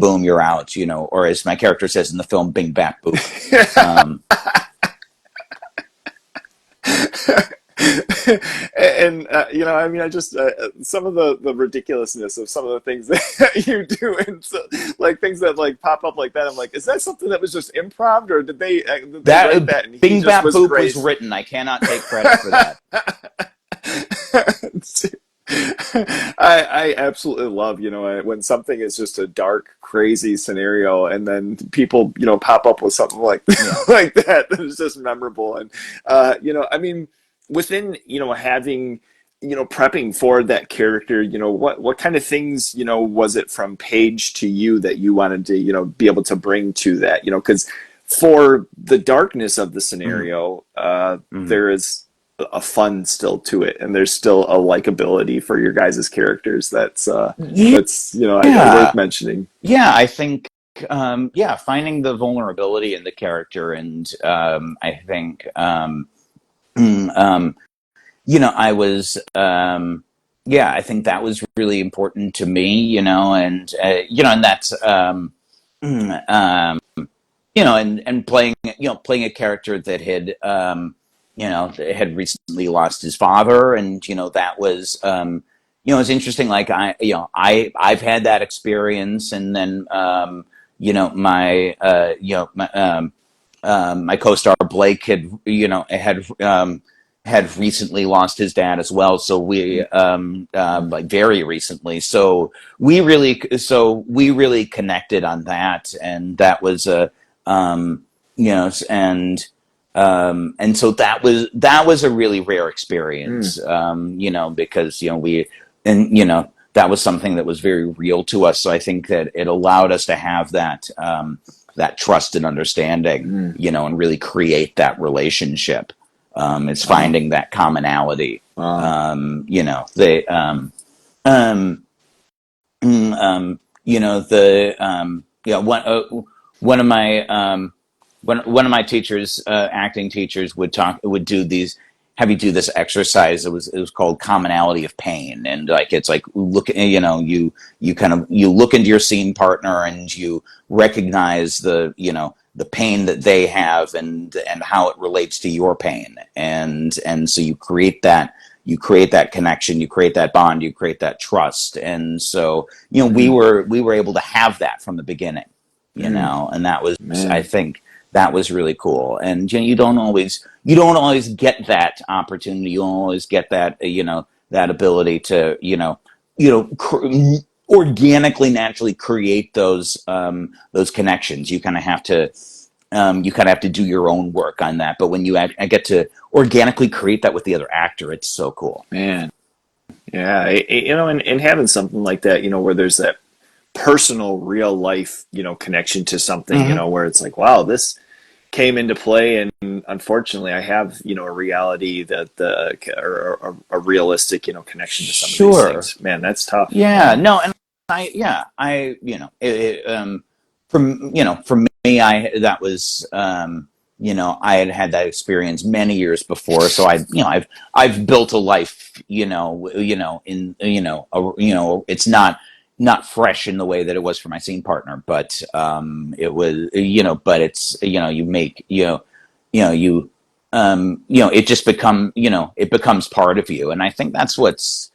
boom, you're out, or as my character says in the film, bing bap boop. Um, And I mean, I just some of the ridiculousness of some of the things that you do, and so, like things that like pop up like that. I'm like, is that something that was just improv, or did they that write that and he bing just bap was boop was crazy? written. I cannot take credit for that. I absolutely love, when something is just a dark, crazy scenario, and then people, pop up with something like Yeah. like that is just memorable. And I mean, within, having, prepping for that character, what kind of things, was it from page to you that you wanted to, be able to bring to that, because for the darkness of the Mhm. scenario, Mhm. there is a fun still to it, and there's still a likability for your guys' characters Yeah. that's worth mentioning. Yeah, I think finding the vulnerability in the character, and I think mm, um, I was I think that was really important to me, and and that's mm, um, and playing a character that had recently lost his father, and that was it's interesting. Like I've had that experience, and then my co-star Blake had recently lost his dad as well. So we like very recently. So we really connected on that, and that was a you know and so that was a really rare Mm. experience, because that was something that was very real to us. So I think that it allowed us to have that trust and understanding, Mm. and really create that relationship. It's Wow. finding that commonality. Wow. They the one of my one of my teachers, acting teachers, would do these have you do this exercise. It was called commonality of pain, and like it's like look, you look into your scene partner, and you recognize the pain that they have, and how it relates to your pain, and so you create that connection, you create that bond, you create that trust. And so we Mm. were able to have that from the beginning, Mm. and that was, I Man. think, that was really cool. And you don't always get that opportunity. You don't always get that ability to organically, naturally create those connections. You kind of have to do your own work on that. But when I get to organically create that with the other actor, it's so cool. Man. Yeah. And having something like that, where there's that personal, real life, connection to something, Hmm. where it's like, wow, this came into play, and unfortunately I have a reality that or a realistic connection to some of these Sure. things. Man, that's tough. Yeah. Wow. No. And I for me, that was I had that experience many years before. So I've built a life, it's not fresh in the way that it was for my scene partner, but it was, but it's, you make, it just it becomes part of you. And I think that's what's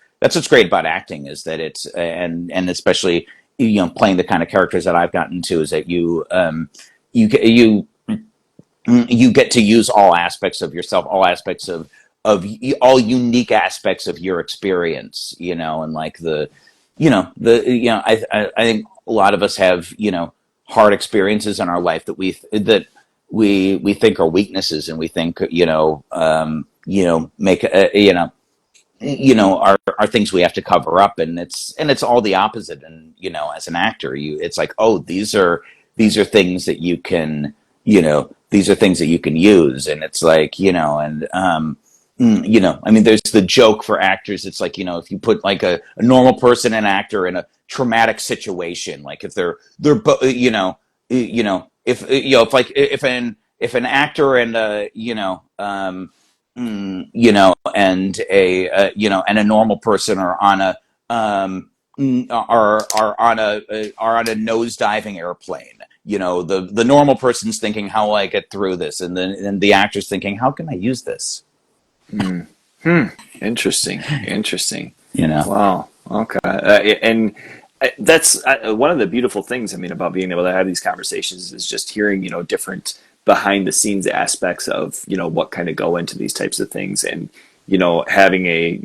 great about acting, is that it's, and especially, playing the kind of characters that I've gotten to, is that you you get to use all aspects of yourself, all aspects all unique aspects of your experience, and like I think a lot of us have hard experiences in our life that we think are weaknesses, and we think make are things we have to cover up, and it's all the opposite. And as an actor, it's like, oh, these are things that you can these are things that you can use. And it's like, and I mean, there's the joke for actors. It's like, if you put like a normal person, an actor, in a traumatic situation, like if they're if an actor and and a normal person are on are on a nosediving airplane. The normal person's thinking, how will I get through this? And the actor's thinking, how can I use this? Mm. Hmm. Interesting. Interesting. You know. Wow. Okay. And that's one of the beautiful things. I mean, about being able to have these conversations is just hearing, different behind the scenes aspects of, what kind of go into these types of things, and having a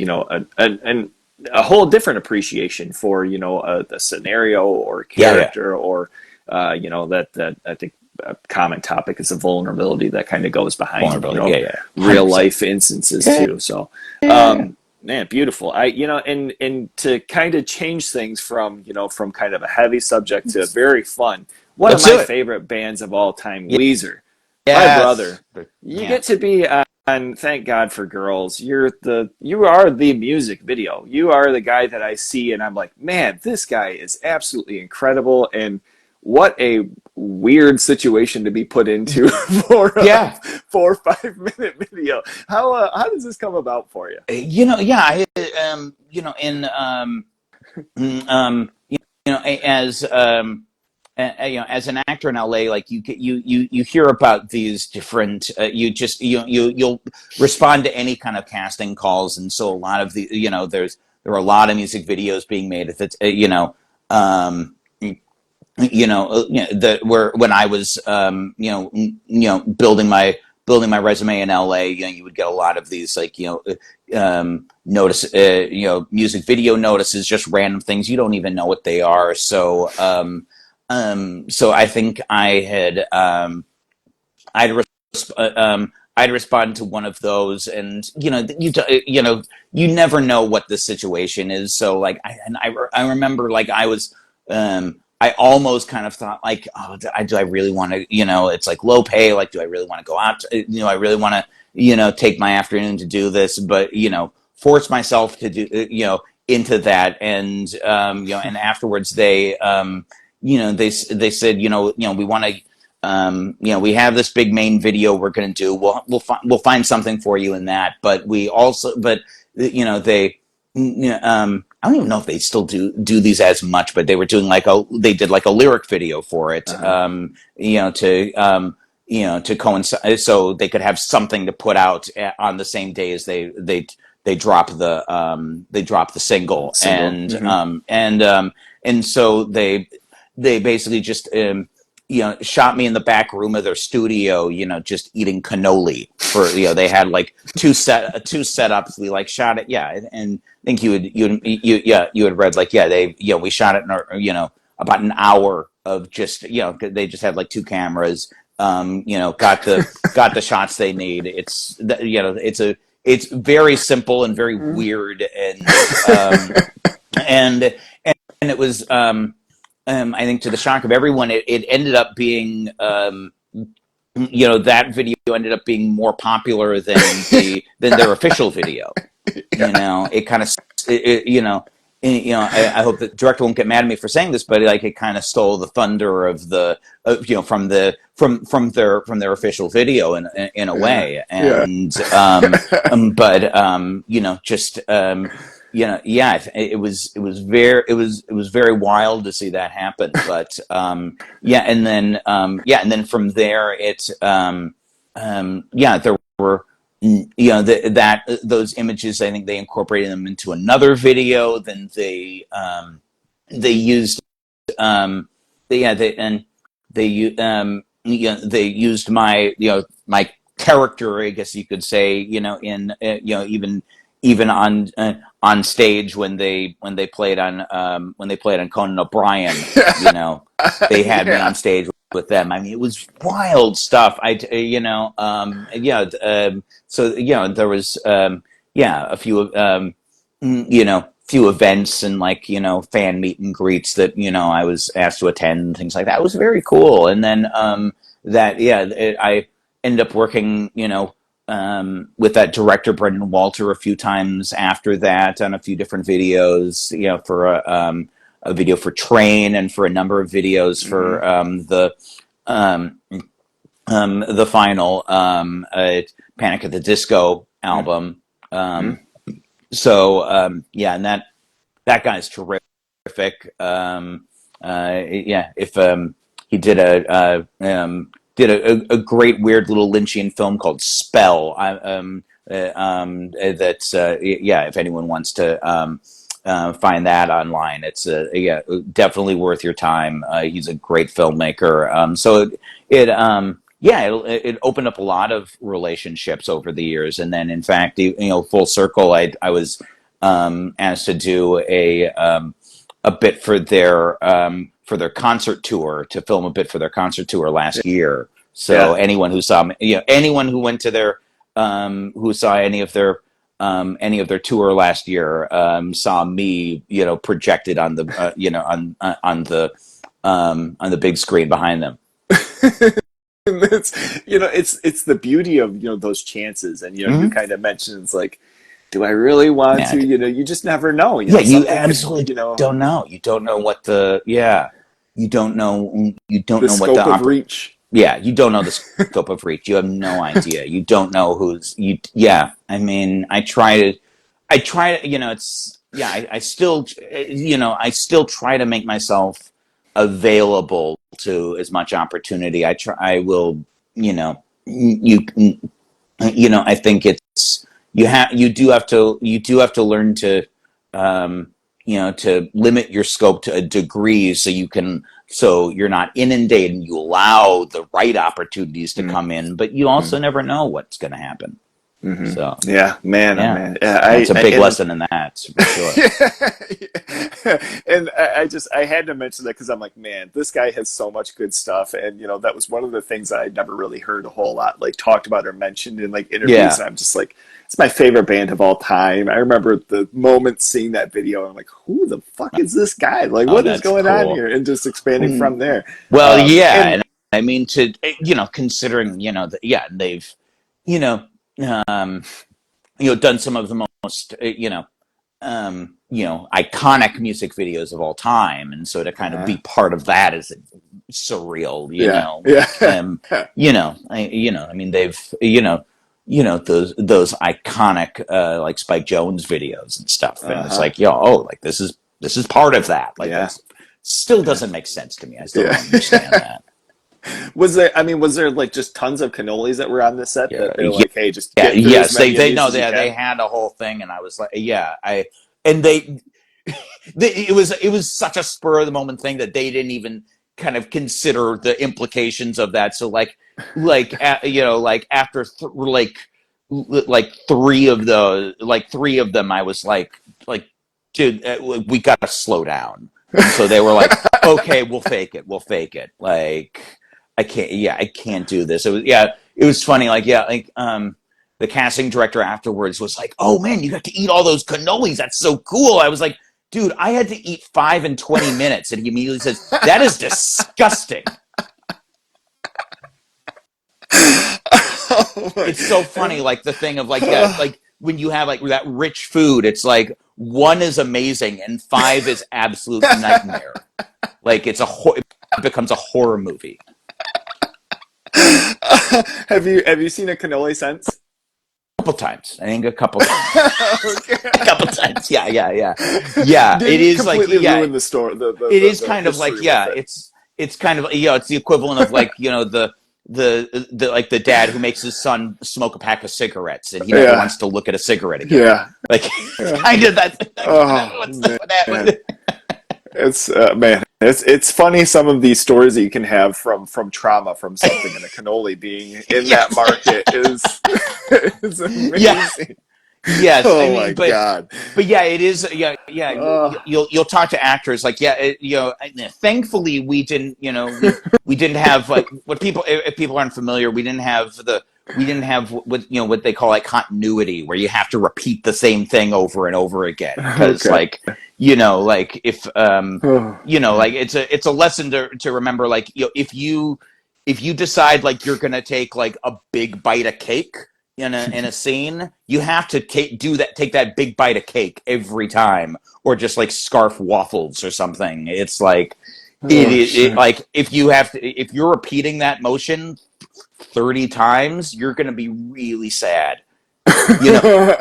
whole different appreciation for a scenario or a Yeah, yeah. character, or that I think a common topic is the vulnerability that kind of goes behind Vulnerability. Yeah, yeah. real 100%. life instances Yeah, too. So yeah. man, beautiful. And to kind of change things from from kind of a heavy subject to very fun. One of Let's do my it. favorite bands of all time, Yeah. Weezer. My Yes. brother, you Yeah. get to be on Thank God for Girls. You are the music video. You are the guy that I see and I'm like, man, this guy is absolutely incredible. And what a weird situation to be put into for a Yeah. 4 or 5 minute video. How does this come about for you? Yeah. In as as an actor in LA, like you hear about these different, you'll respond to any kind of casting calls, and so a lot of there are a lot of music videos being made. If it's that where when I was building my resume in LA, you would get a lot of these like notice music video notices, just random things you don't even know what they are. So I think I'd I'd respond to one of those, and you never know what the situation is. So like I remember like I almost kind of thought like, oh, do I really want to, it's like low pay, like do I really want to go out I really want to take my afternoon to do this, but force myself to do into that. And and afterwards they said, we want to, we have this big main video we're going to do. We'll find something for you in that. But we also, but they, I don't even know if they still do these as much, but they were doing they did like a lyric video for it, Uh-huh. to coincide, so they could have something to put out on the same day as they drop the single. Single. Mm-hmm. And so they basically just shot me in the back room of their studio, just eating cannoli for they had like two setups. We like shot it, yeah, and I think you had read like, yeah, we shot it in about an hour of just they just had like two cameras, got the shots they need. It's very simple and very weird, and and it was I think to the shock of everyone, it ended up being that video ended up being more popular than their official video. It kind of I hope the director won't get mad at me for saying this, but like it kind of stole the thunder of from their official video in a way. Yeah. And but just yeah, it was very wild to see that happen. But yeah, and then from there there were those images. I think they incorporated them into another video. Then they used they used my my character, I guess you could say, in even on stage when they played on Conan O'Brien, they had me Yeah. on stage with them. I mean, it was wild stuff. So there was a few few events and like fan meet and greets that I was asked to attend and things like that. It was very cool. And then I ended up working with that director Brendan Walter a few times after that on a few different videos, for a video for Train and for a number of videos for the final Panic at the Disco album. Mm-hmm. So yeah, and that guy's terrific. terrific. Yeah, if he did a great weird little Lynchian film called Spell. That's yeah. If anyone wants to find that online, it's yeah, definitely worth your time. He's a great filmmaker. So yeah, it opened up a lot of relationships over the years, and then in fact, full circle, I was asked to do a bit for their concert tour, to film a bit for their concert tour last year. So Yeah. anyone who saw anyone who went to their who saw any of their tour last year saw me, projected on the on the big screen behind them. It's the beauty of those chances, and you Mm-hmm. kind of mentioned, it's like, do I really want Yeah, to? You just never know. yeah. You Something could, absolutely don't know. You don't know what the yeah. You don't know. You don't the know what the scope of reach. yeah. You don't know the scope of reach. You have no idea. You don't know who's you. Yeah. I mean, I try to. It's yeah. I still. I still try to make myself available to as much opportunity. I try. I will. You. I think it's you do have to learn to to limit your scope to a degree, so you're not inundated and you allow the right opportunities to come in, but you also never know what's going to happen. So Yeah, man, oh yeah, man. Yeah, it's a big and lesson in that for sure. and I had to mention that because I'm like, man, this guy has so much good stuff, and that was one of the things that I'd never really heard a whole lot like talked about or mentioned in like interviews. Yeah. And I'm just like, it's my favorite band of all time. I remember the moment seeing that video, and I'm like, who the fuck is this guy? Like, Oh, what is that's going on cool. here? And just expanding from there. Well, yeah, And and I mean, to considering yeah, they've you know um, done some of the most iconic music videos of all time, and so to kind of be part of that is surreal. yeah, Like yeah. I mean, they've those iconic like Spike Jones videos and stuff, and it's Uh-huh. like like this is part of that. Like Yeah. that's still Yeah. doesn't make sense to me. I still Yeah. don't understand that. Was there like just tons of cannolis that were on the set Yeah, that they're yeah, like, hey, just yeah, get through as yes. They many of they these know as you they can? had a whole thing, and I was like, yeah, and it was such a spur of the moment thing that they didn't even kind of consider the implications of that. So like after three of them, I was like, dude, we got to slow down. And so they were like, okay, we'll fake it. We'll fake it. Like, I can't do this. It was funny. Like, yeah, like, the casting director afterwards was like, oh man, you got to eat all those cannolis. That's so cool. I was like, dude, I had to eat 5 in 20 minutes. And he immediately says, that is disgusting. Oh my. It's so funny, like the thing of like, yeah, like when you have like that rich food, it's like 1 is amazing and 5 is absolute nightmare. Like it becomes a horror movie. Have you seen a cannoli since? A couple times, I think a couple times, Okay. a couple times. Yeah. It Didn't is like completely yeah, ruin the story, it is the kind of like history with yeah, it. it's kind of it's the equivalent of like the like the dad who makes his son smoke a pack of cigarettes and he never Yeah, wants to look at a cigarette again. yeah, Like yeah. kind of that Oh what's man, that. it's funny, some of these stories that you can have from trauma from something, and a cannoli being in that Yes. market is Yeah. amazing. Yes. I Oh my mean, God. but yeah, it is. Yeah, yeah. Uh, You'll talk to actors like yeah, thankfully we didn't. We didn't have like what people if people aren't familiar. We didn't have what they call like continuity, where you have to repeat the same thing over and over again because okay. like like if Oh, like it's a lesson to remember, like if you decide like you're gonna take like a big bite of cake in a scene, you have to take that big bite of cake every time, or just like scarf waffles or something. It's like oh shit. like if you're repeating that motion 30 times, you're gonna be really sad. You know,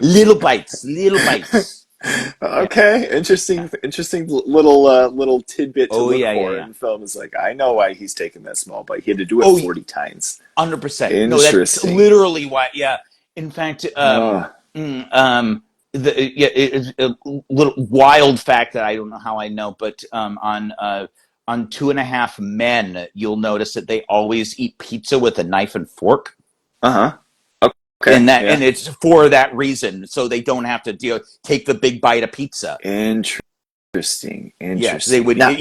little bites, little bites. Yeah. Okay, Yeah. interesting little tidbit to Oh look yeah, yeah, for yeah. in film. Is like I know why he's taking that small bite. He had to do it Oh, 40 times. 100%. No, that's Interesting. literally why. Yeah. In fact, Oh, mm, um, yeah, it's a little wild fact that I don't know how I know, but on Two and a Half Men, you'll notice that they always eat pizza with a knife and fork, uh-huh. Okay, and yeah. it's for that reason, so they don't have to take the big bite of pizza. Interesting. Yes, they Interesting. would. Now,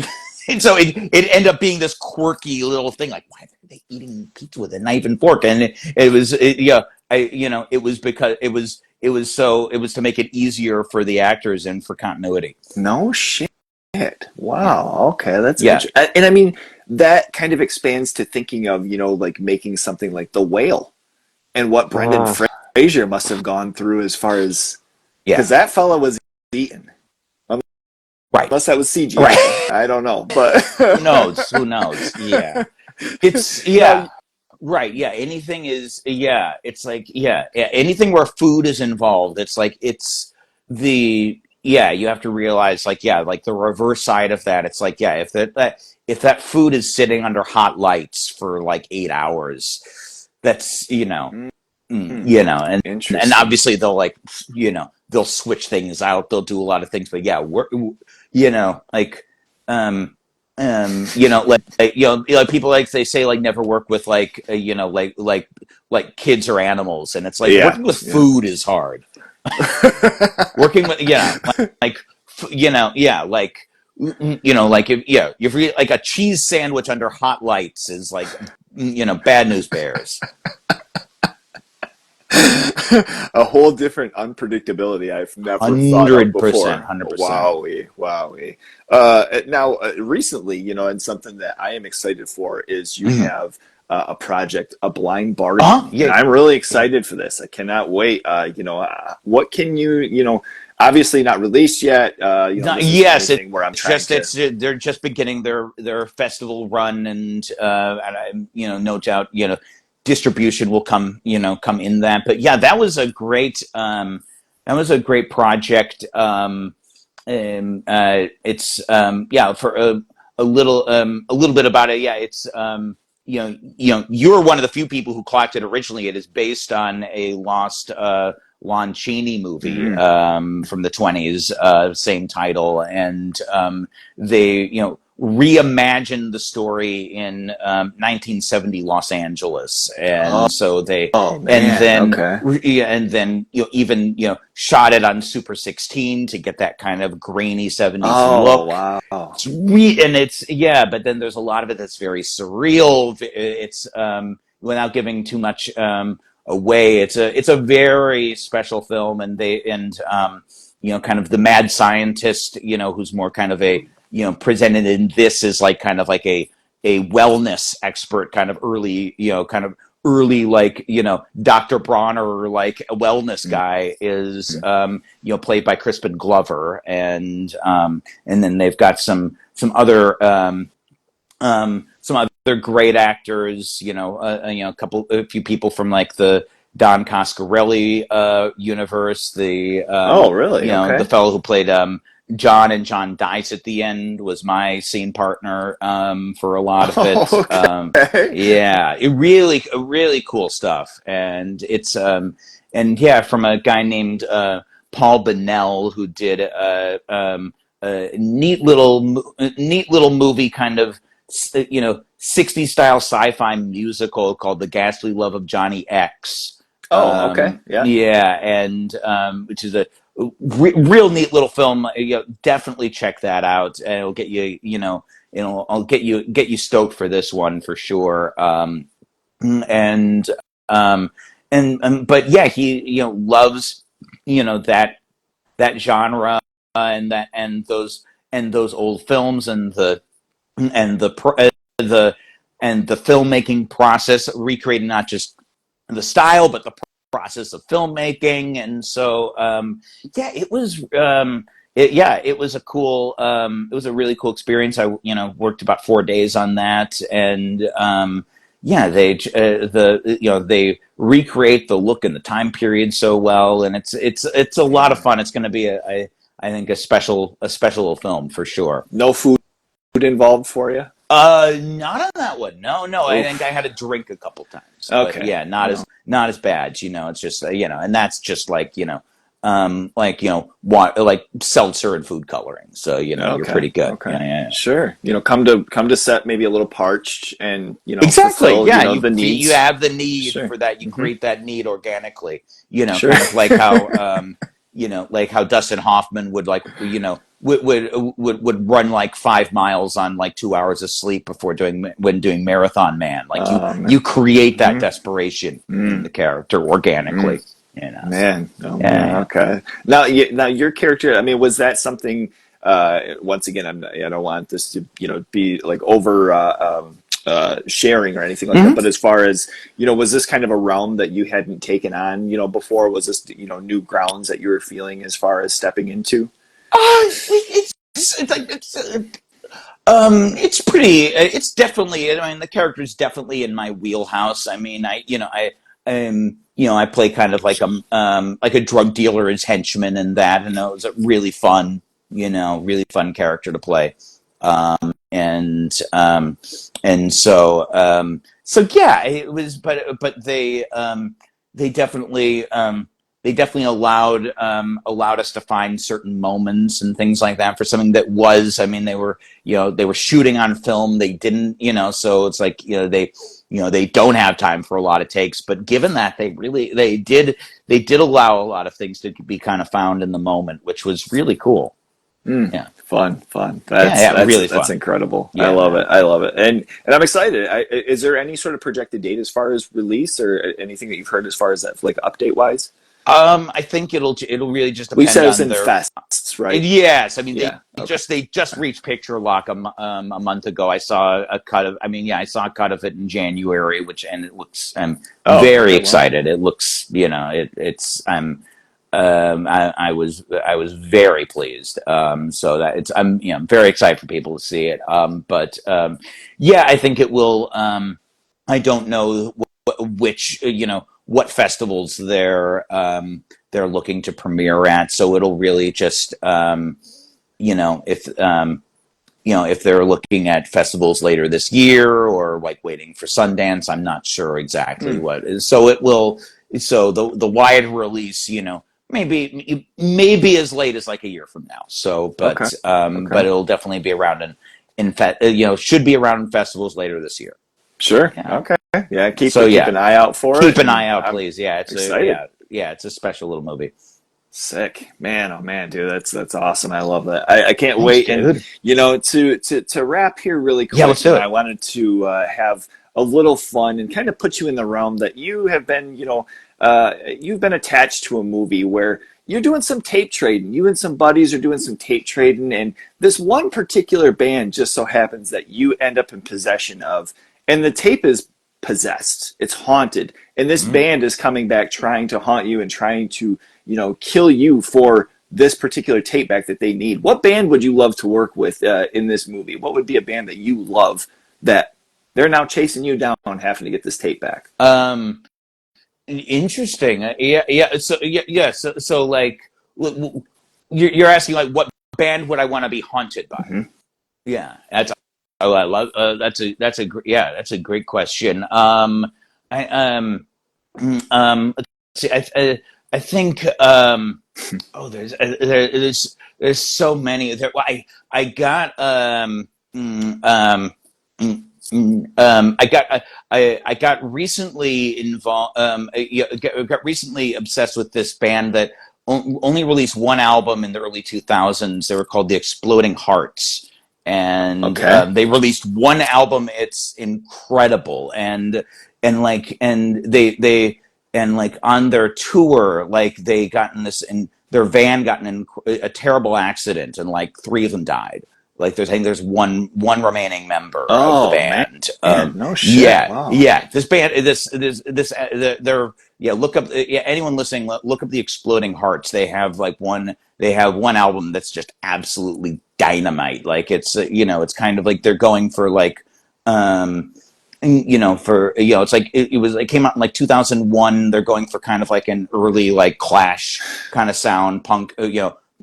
And so it ended up being this quirky little thing. Like, why are they eating pizza with a knife and fork? And yeah, it was because it was to make it easier for the actors and for continuity. no shit. Yeah, Wow. Okay, that's yeah. interesting. And I mean, that kind of expands to thinking of, like making something like The Whale and what Brendan Oh, Fraser must have gone through as far as because yeah. that fella was eaten. Right, Unless that was right. CGI. I don't know. But Who knows? Who knows? Yeah. It's now, yeah. Right, yeah. Anything is yeah. It's like yeah. Anything where food is involved, it's like it's the yeah. You have to realize like yeah, like the reverse side of that. It's like yeah, if that food is sitting under hot lights for like 8 hours, that's mm, and interesting. obviously they'll like they'll switch things out. They'll do a lot of things, but yeah, we're like um like people like they say like never work with like like kids or animals, and it's like Yeah, working with yeah. food is hard. Working with like yeah like if if you like a cheese sandwich under hot lights is like bad news bears. A whole different unpredictability I've never thought of 100%, before. 100%. Wowie, wowie. Now, recently, and something that I am excited for is you Mm-hmm. have a project, A Blind Bargain, and Yeah, I'm really yeah. excited for this. I cannot wait. What can obviously not released yet. No, This isn't yes, anything where I'm trying to. it's they're just beginning their festival run, and I, no doubt distribution will come in that. But yeah, that was a great project. It's yeah for a little bit about it. Yeah, it's you're one of the few people who clocked it originally. It is based on a lost Lon Chaney movie Mm. from the 20s, same title, and they reimagined the story in 1970 Los Angeles, Oh, and so oh man. Okay. and then even shot it on Super 16 to get that kind of grainy 70s Oh look. wow. And it's yeah, but then there's a lot of it that's very surreal. It's without giving too much away. It's a very special film, and kind of the mad scientist, who's more kind of a presented in this as like kind of like a wellness expert, kind of early like Dr. Bronner, like a wellness guy, is played by Crispin Glover, and then they've got some other some other great actors, a few people from like the Don Coscarelli universe, Oh really? the Okay. fellow who played John and John Dice at the end was my scene partner for a lot of it. Okay. Yeah, really cool stuff, and it's and yeah, from a guy named Paul Bennell, who did a neat little movie, kind of 60s style sci-fi musical called The Ghastly Love of Johnny X. Oh, okay. Yeah. Yeah, and which is a real neat little film. Definitely check that out, and it'll get I'll get you stoked for this one for sure. And but yeah, he loves that genre, and those old films, and the the filmmaking process, recreating not just the style but the process of filmmaking. And so yeah, it was a cool it was a really cool experience. I worked about 4 days on that, and yeah, they recreate the look and the time period so well, and it's a lot of fun. It's going to be I think a special film for sure. No food involved for you? Not on that one. No, no. I think I Oof. had a drink a couple times, but Okay. yeah, not No. as not as bad. It's just and that's just what like seltzer and food coloring. So you're Okay. pretty good. Okay. Yeah, yeah, yeah. Sure. Come to set maybe a little parched and Exactly. fulfill Yeah, the you needs. have the need Sure. for that. You Hmm. create that need organically. Sure. Kind of like how like how Dustin Hoffman would like would run like 5 miles on like 2 hours of sleep before doing Marathon Man. Like you create that Hmm. desperation in Mm. the character Mm. organically. So Man, oh man, yeah, okay. Now your character. I mean, was that something? Once again, I don't want this to be like over sharing or anything like that. yeah. But as far as was this kind of a realm that you hadn't taken on before? Was this new grounds that you were feeling as far as stepping into? It's like it's pretty. It's definitely. I mean, the character's definitely in my wheelhouse. I mean, I play kind of like a drug dealer as henchman and that, and it was a really fun, really fun character to play. And yeah, it was. But they definitely they definitely allowed us to find certain moments and things like that for something that was. I mean, they were shooting on film. They didn't, so it's like they don't have time for a lot of takes. But given that, they did allow a lot of things to be kind of found in the moment, which was really cool. Mm, Yeah, fun, fun. yeah, That's yeah, that's really that's fun. incredible. I Yeah, love man. it. I love it, and I'm excited. Is there any sort of projected date as far as release or anything that you've heard as far as that, like update wise? I think it'll really just We depend said it was on in their. fests, right? Yes, I mean Yeah. Okay. they just reached picture lock a month ago. I saw a cut of. I mean, yeah, I saw a cut of it in January, and it looks. I'm Oh, very okay. Well, excited. It looks, it's. I was very pleased. So that it's. I'm very excited for people to see it. But yeah, I think it will. I don't know which what festivals they're looking to premiere at. So it'll really just if if they're looking at festivals later this year or like waiting for Sundance, I'm not sure exactly hmm. what is. So it will. So the wide release, maybe as late as like a year from now. So, Okay. but Okay. it'll definitely be around should be around in festivals later this year. Sure. Yeah. Okay. Yeah. So Keep an yeah, eye out for keep it, an and eye out, I'm please. Yeah, excited. it's a special little movie. Sick, man! Oh man, dude, that's awesome. I love that. I can't Thanks, wait. And dude. to wrap here really Yeah, let's quick. do it. I wanted to have a little fun and kind of put you in the realm that you have been. You've been attached to a movie where you're doing some tape trading. You and some buddies are doing some tape trading, and this one particular band just so happens that you end up in possession of, and the tape is possessed. It's haunted, and this Mm. band is coming back trying to haunt you and trying to kill you for this particular tape back that they need. What band would you love to work with in this movie? What would be a band that you love that they're now chasing you down, having to get this tape back? Interesting. Yeah, yeah. So yeah, yeah. So like, you're asking like, what band would I want to be haunted by? Hmm. Yeah, I love yeah, that's a great question. I let's see, I think there's so many there. Well, I got mm, mm, I got recently involved. Yeah, got recently obsessed with this band that only released one album in the early 2000s. They were called the Exploding Hearts, and Okay. they released one album. It's incredible, and like on their tour, like they got in this, and their van got in a terrible accident, and like three of them died. Like I think there's one remaining member of the Oh man, band. no shit. Yeah, Wow. yeah. This band, they're yeah. Look up, yeah. Anyone listening, look up the Exploding Hearts. They have like one. They have one album that's just absolutely dynamite. Like it's kind of like they're going for like um it's like it came out in like 2001. They're going for kind of like an early like Clash kind of sound,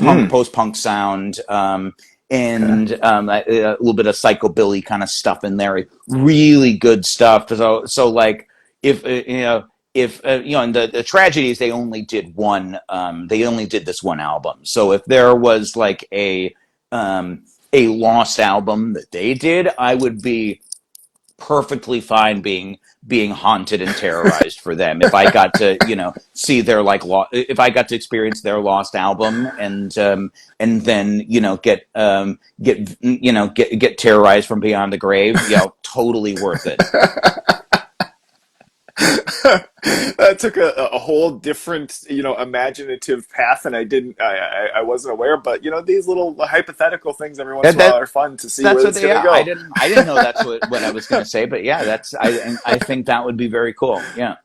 Mm, post punk sound, okay. and a little bit of psychobilly kind of stuff in there. Really good stuff. So like if and the tragedy is they only did they only did this one album. So if there was like a lost album that they did, I would be perfectly fine being haunted and terrorized for them if I got to see their if I got to experience their lost album and then get terrorized from beyond the grave. Totally worth it. That took a whole different, imaginative path, and I wasn't aware. But these little hypothetical things every once that, in a while that are fun to see that's where what it's they going to yeah go. I didn't know that's what I was going to say, but yeah, that's I think that would be very cool. Yeah.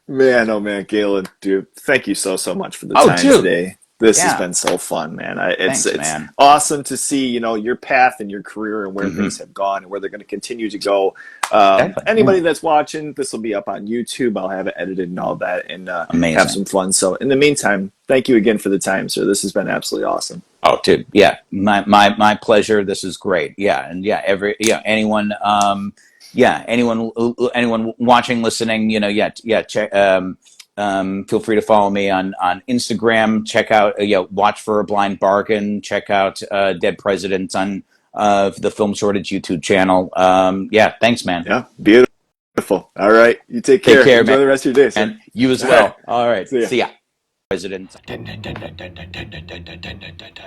Man, oh man, Galen, dude, thank you so much for the Oh, time dude. today. This has Yeah. been so fun, man. Thanks, It's man. awesome to see, your path and your career and where things Hmm. have gone and where they're going to continue to go. Exactly. Anybody Yeah. that's watching, this will be up on YouTube. I'll have it edited and all that, and have Amazing. some fun. So, in the meantime, thank you again for the time, sir. This has been absolutely awesome. Oh, dude, yeah, my pleasure. This is great. Yeah, and yeah, anyone, anyone watching, listening, check, feel free to follow me on Instagram. Check out, Watch for a Blind Bargain. Check out Dead Presidents on the Film Shortage YouTube channel. Yeah, thanks, man. Yeah, beautiful. All right, you take Take care. care, Enjoy the rest of your day, sir. man. You as All right, well. All right, see ya. see ya, Presidents.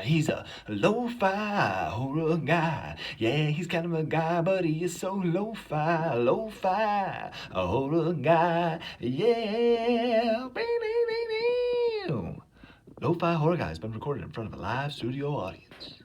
He's a lo-fi horror guy. Yeah, he's kind of a guy, but he is so lo-fi, a horror guy. Yeah. Lo-fi horror guy has been recorded in front of a live studio audience.